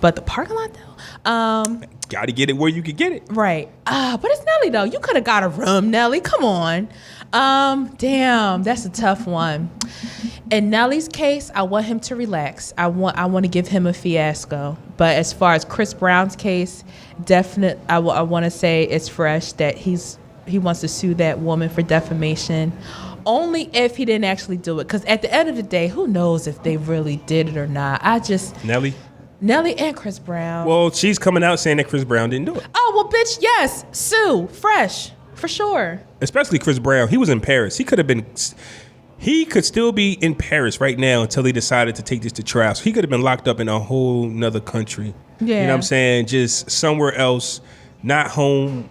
But the parking lot though, gotta get it where you can get it. Right. But it's Nelly though. You could have got a room, Nelly. Come on. Damn, that's a tough one. In Nelly's case, I want him to relax. I want to give him a fiasco. But as far as Chris Brown's case, I want to say it's fresh that he wants to sue that woman for defamation. Only if he didn't actually do it. Because at the end of the day, who knows if they really did it or not. Nelly and Chris Brown. Well, she's coming out saying that Chris Brown didn't do it. Oh, well, bitch, yes. Sue. Fresh. For sure. Especially Chris Brown. He was in Paris. He could still be in Paris right now until he decided to take this to trial. So he could have been locked up in a whole nother country. Yeah. You know what I'm saying? Just somewhere else, not home,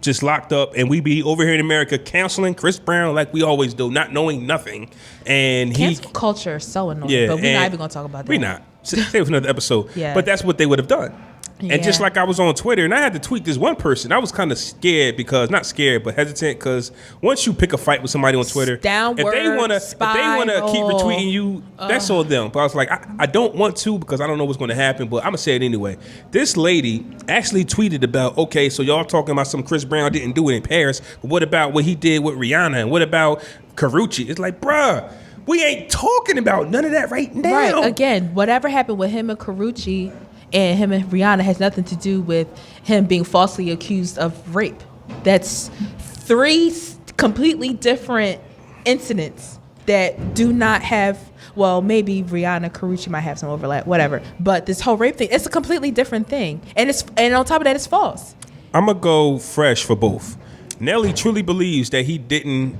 just locked up, and we be over here in America counseling Chris Brown like we always do, not knowing nothing. And cancel culture is so annoying, but we're not even going to talk about that. We're not. Save it for another episode. Yeah. But that's what they would have done. And just like I was on Twitter, and I had to tweet this one person, I was kind of scared because, not scared, but hesitant, because once you pick a fight with somebody on Twitter, if they want to keep retweeting you, that's all them. But I was like, I don't want to because I don't know what's going to happen, but I'm going to say it anyway. This lady actually tweeted about, okay, so y'all talking about some Chris Brown didn't do it in Paris, but what about what he did with Rihanna, and what about Karrueche? It's like, bruh, we ain't talking about none of that right now. Right, again, whatever happened with him and Karrueche and him and Rihanna has nothing to do with him being falsely accused of rape. That's 3 completely different incidents that do not have, well, maybe Rihanna, Karrueche might have some overlap, whatever. But this whole rape thing, it's a completely different thing. And on top of that, it's false. I'm going to go fresh for both. Nelly truly believes that he didn't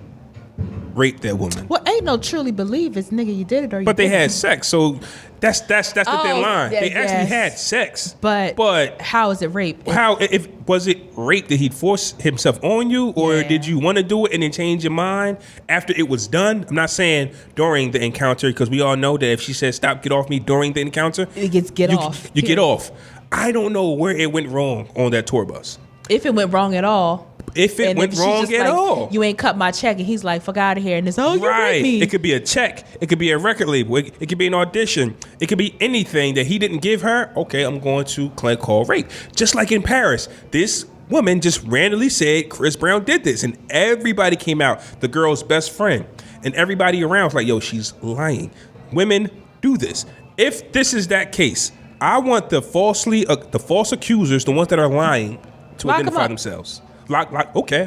rape that woman. Well, ain't no truly believe it's nigga you did it or you But they didn't. had sex, so that's the thin line. Yeah, They actually yes. had sex. But how is it rape? How if was it rape? Did he force himself on you, or Yeah. did you want to do it and then change your mind after it was done? I'm not saying during the encounter, because we all know that if she says stop, get off me during the encounter, It gets get off. You get off. I don't know where it went wrong on that tour bus. If it went wrong at all. If it And went if she's wrong just at like, all. You ain't cut my check, and he's like, fuck out of here. And it's, oh, you Right. raped me. It could be a check. It could be a record label. It could be an audition. It could be anything that he didn't give her. Okay, I'm going to call rape. Just like in Paris, this woman just randomly said Chris Brown did this, and everybody came out, the girl's best friend, and everybody around was like, yo, she's lying. Women do this. If this is that case, I want the false accusers, the ones that are lying, to Lock 'em identify up. themselves. Okay,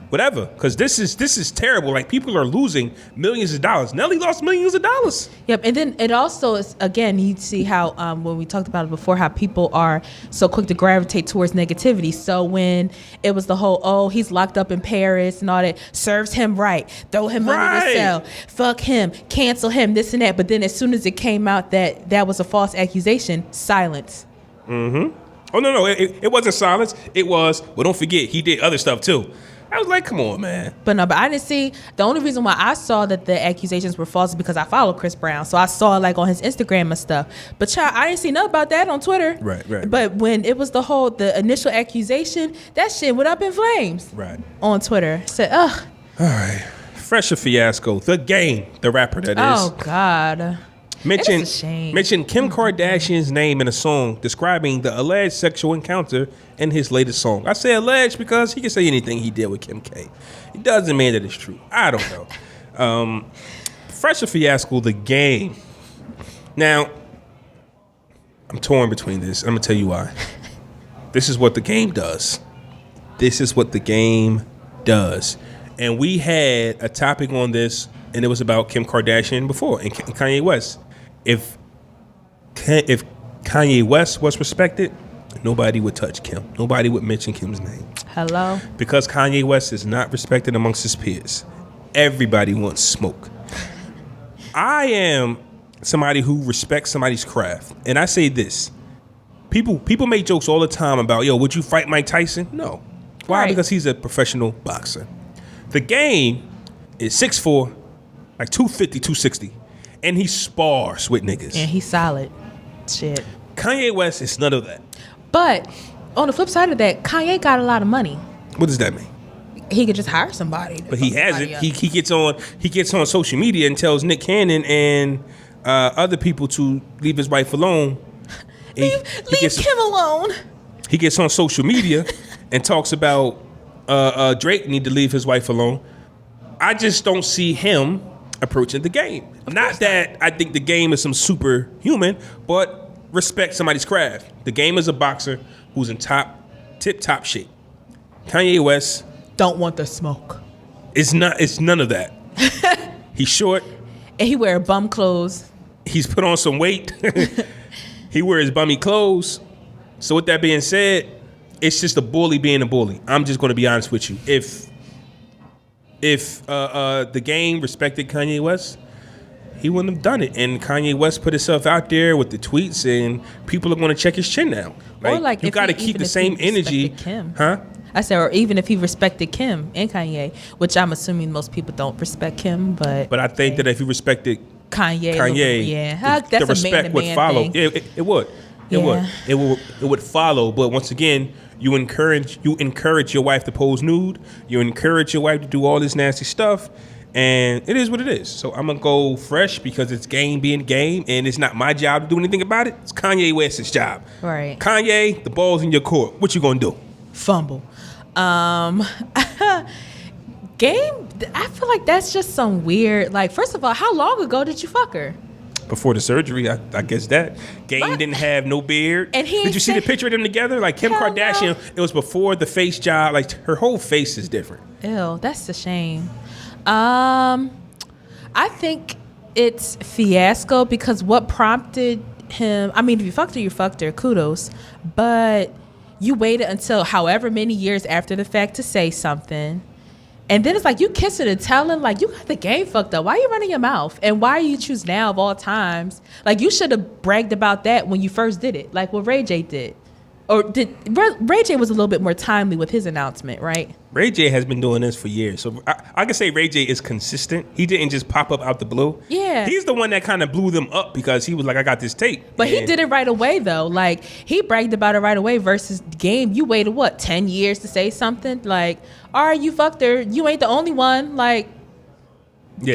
whatever. Because this is terrible. Like, people are losing millions of dollars. Nelly lost millions of dollars. Yep, and then it also is, again, you see how when we talked about it before, how people are so quick to gravitate towards negativity. So when it was the whole, oh, he's locked up in Paris and all that, serves him right, throw him under the cell, fuck him, cancel him, this and that. But then as soon as it came out that that was a false accusation, silence. Mm-hmm. Oh, no, it wasn't silence. It was, well, don't forget, he did other stuff too. I was like, come on, man. But I didn't see, the only reason why I saw that the accusations were false is because I follow Chris Brown. So I saw it like on his Instagram and stuff. But child, I didn't see nothing about that on Twitter. Right. But when it was the initial accusation, that shit went up in flames. Right. On Twitter. Said, ugh. All right. Fresher fiasco. The Game, the rapper that is. Oh, God. It's a shame. Mentioned Kim Kardashian's name in a song describing the alleged sexual encounter in his latest song. I say alleged because he can say anything he did with Kim K. It doesn't mean that it's true. I don't know. Fresher fiasco, The Game. Now, I'm torn between this. I'm going to tell you why. This is what The Game does. And we had a topic on this, and it was about Kim Kardashian before and Kanye West. If Kanye West was respected, nobody would touch Kim. Nobody would mention Kim's name. Hello? Because Kanye West is not respected amongst his peers. Everybody wants smoke. I am somebody who respects somebody's craft. And I say this. People make jokes all the time about, yo, would you fight Mike Tyson? No. Why? Right. Because he's a professional boxer. The Game is 6'4", like 250, 260. And he spars with niggas. And he's solid. Shit. Kanye West is none of that. But on the flip side of that, Kanye got a lot of money. What does that mean? He could just hire somebody. But he hasn't. He gets on social media and tells Nick Cannon and other people to leave his wife alone. Leave Kim alone. He gets on social media and talks about Drake need to leave his wife alone. I just don't see him approaching The Game. Not that I think The Game is some superhuman, but respect somebody's craft. The Game is a boxer who's in tip-top shape. Kanye West don't want the smoke. It's none of that. He's short. And he wear bum clothes. He's put on some weight. He wears bummy clothes. So with that being said, it's just a bully being a bully. I'm just going to be honest with you. If The Game respected Kanye West, he wouldn't have done it. And Kanye West put himself out there with the tweets, and people are going to check his chin now. Or like you got to keep the same energy. Kim. Huh? I said, or even if he respected Kim and Kanye, which I'm assuming most people don't respect Kim, but I think that if he respected Kanye, yeah, that's the respect would follow. Thing. It would. It would follow. But once again, you encourage your wife to pose nude. You encourage your wife to do all this nasty stuff, and it is what it is. So I'm gonna go fresh because it's Game being Game, and it's not my job to do anything about it. It's Kanye West's job. Right. Kanye, the ball's in your court. What you gonna do? Fumble. Game. I feel like that's just some weird. Like, first of all, how long ago did you fuck her? Before the surgery, I guess that. Game didn't have no beard. And did you see the picture of them together? Like Kim Kardashian, it was before the face job. Like her whole face is different. Ew, that's a shame. I think it's fiasco because what prompted him, I mean, if you fucked her, kudos. But you waited until however many years after the fact to say something. And then it's like you kissing and telling, like, you got the game fucked up. Why are you running your mouth? And why you choose now of all times? Like, you should have bragged about that when you first did it, like what Ray J did. Or Ray J was a little bit more timely with his announcement, right? Ray J has been doing this for years. So I can say Ray J is consistent. He didn't just pop up out the blue. Yeah. He's the one that kind of blew them up because he was like, I got this tape. But he did it right away, though. Like, he bragged about it right away versus Game. You waited, 10 years to say something? Like, all right, you fucked her. You ain't the only one. Like, yeah.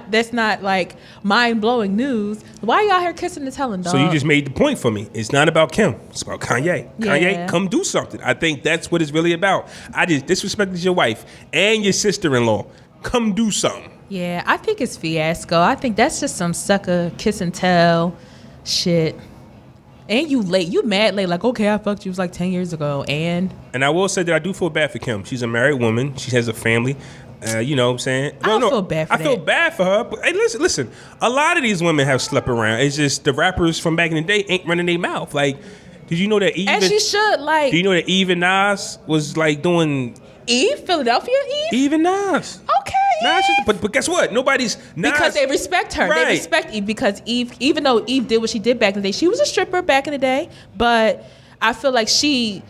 That's not like mind-blowing news. Why you out here kissing and telling, dog? So you just made the point for me. It's not about Kim. It's about Kanye. Yeah. Kanye, come do something. I think that's what it's really about. I just disrespected your wife and your sister-in-law. Come do something. Yeah, I think it's fiasco. I think that's just some sucker kiss and tell shit. And you late. You mad late. Like, okay, I fucked you. It was like 10 years ago. And I will say that I do feel bad for Kim. She's a married woman. She has a family. You know what I'm saying? I don't feel bad for that. I feel bad for her. But hey, listen. A lot of these women have slept around. It's just the rappers from back in the day ain't running their mouth. Like, did you know that Eve? And she should, like. Do you know that Eve and Nas was like doing. Eve? Philadelphia Eve? Eve and Nas. Okay. Nas, but guess what? Nobody's. Nas, because they respect her. Right. They respect Eve because Eve, even though Eve did what she did back in the day, she was a stripper back in the day. But I feel like she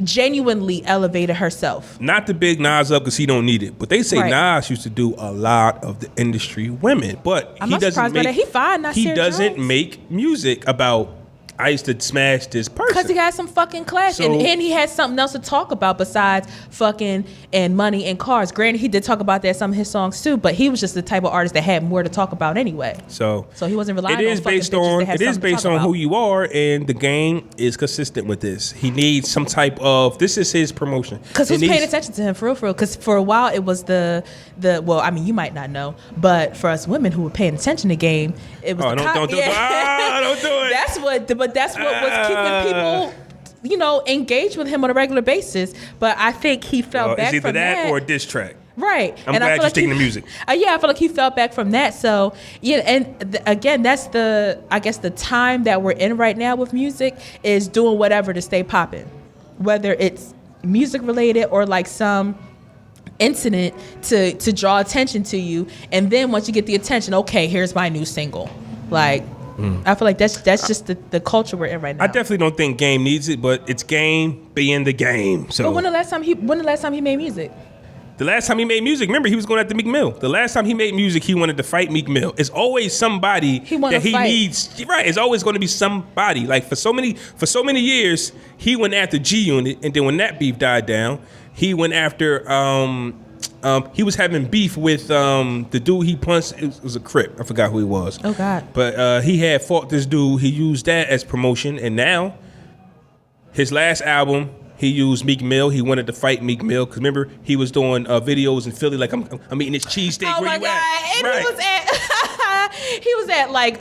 genuinely elevated herself. Not to big Nas up because he don't need it, but they say Right. Nas used to do a lot of the industry women, but I'm he not doesn't surprised by make. that. He fine, not He Sarah doesn't Jones. make music about. I used to smash this person Because he had some fucking class. So- and he had something else to talk about besides fucking and money and cars. Granted, he did talk about that in some of his songs too, but he was just the type of artist that had more to talk about anyway. So he wasn't relying it is on fucking based bitches on that had it is something to based talk on who about. you are, and the game is consistent with this. He needs some type of. This is his promotion. Because who's It paying needs- attention to him for real? Because for a while it was the well, I mean, you might not know, but for us women who were paying attention to game, it was Oh, the don't do it. Ah, don't do it. That's what was keeping people, engaged with him on a regular basis. But I think he fell back it's either from that or a diss track. Right. I'm glad you're sticking to music. Yeah, I feel like he fell back from that. So, yeah, and again, that's I guess the time that we're in right now with music is doing whatever to stay popping. Whether it's music related or like some incident to draw attention to you. And then once you get the attention, okay, here's my new single. Like, I feel like that's just the culture we're in right now. I definitely don't think Game needs it, but it's Game being the game. So But when the last time he made music? the last time he made music, remember, he was going after Meek Mill. The last time he made music, he wanted to fight Meek Mill. It's always somebody that he fight. needs. Right, it's always going to be somebody. Like for so many years, he went after G Unit, and then when that beef died down, he went after. He was having beef with the dude he punched. It was a Crip. I forgot who he was. Oh God! But he had fought this dude. He used that as promotion, and now his last album. He used Meek Mill. He wanted to fight Meek Mill because remember he was doing videos in Philly like I'm eating this cheesesteak. Oh where my you God! at? And Right. he was at like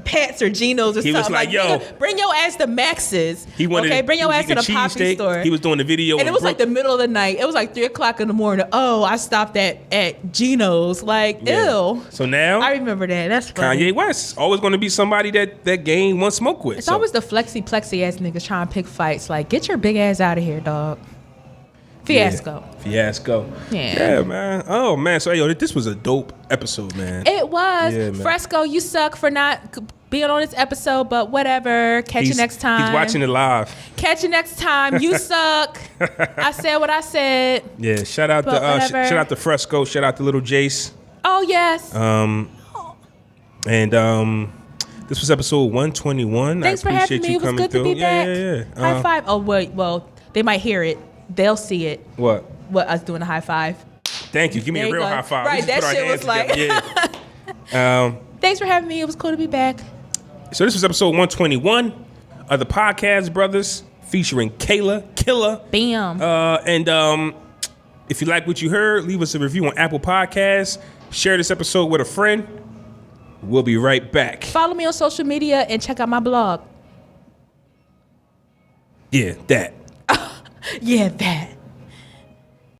Pat's or Geno's or He something. was like, yo, bring your ass to Max's. He wanted. bring your he was ass to the eating Poppy cheesesteak. store. He was doing the video, and it was like the middle of the night. It was like 3:00 in the morning. Oh, I stopped at Geno's. Like, ew. So now I remember that. That's funny. Kanye West always going to be somebody that Game wants smoke with. It's always the plexi ass niggas trying to pick fights. Like, get your big ass out of here, dog. Fiasco. Yeah. Fiasco. Yeah. Yeah, man. Oh man. So yo, this was a dope episode, man. It was. Yeah, man. Fresco, you suck for not being on this episode, but whatever. Catch you next time. He's watching it live. Catch you next time. You suck. I said what I said. Yeah. Shout out But to whatever. shout out to Fresco. Shout out to Little Jace. Oh yes. And this was episode 121. Thanks I for appreciate having me. you It was coming good through. to be back. Yeah. High five. Oh wait. Well, they might hear it. They'll see it. What? What us doing a high five. Thank you. Give me There a you real go. high five. Right, We just that put our shit was hands like- together. Yeah. Thanks for having me. It was cool to be back. So this was episode 121 of the Podcast Brothers featuring Kayla Killer. Bam. And if you like what you heard, leave us a review on Apple Podcasts. Share this episode with a friend. We'll be right back. Follow me on social media and check out my blog. Yeah, that. Yeah, that.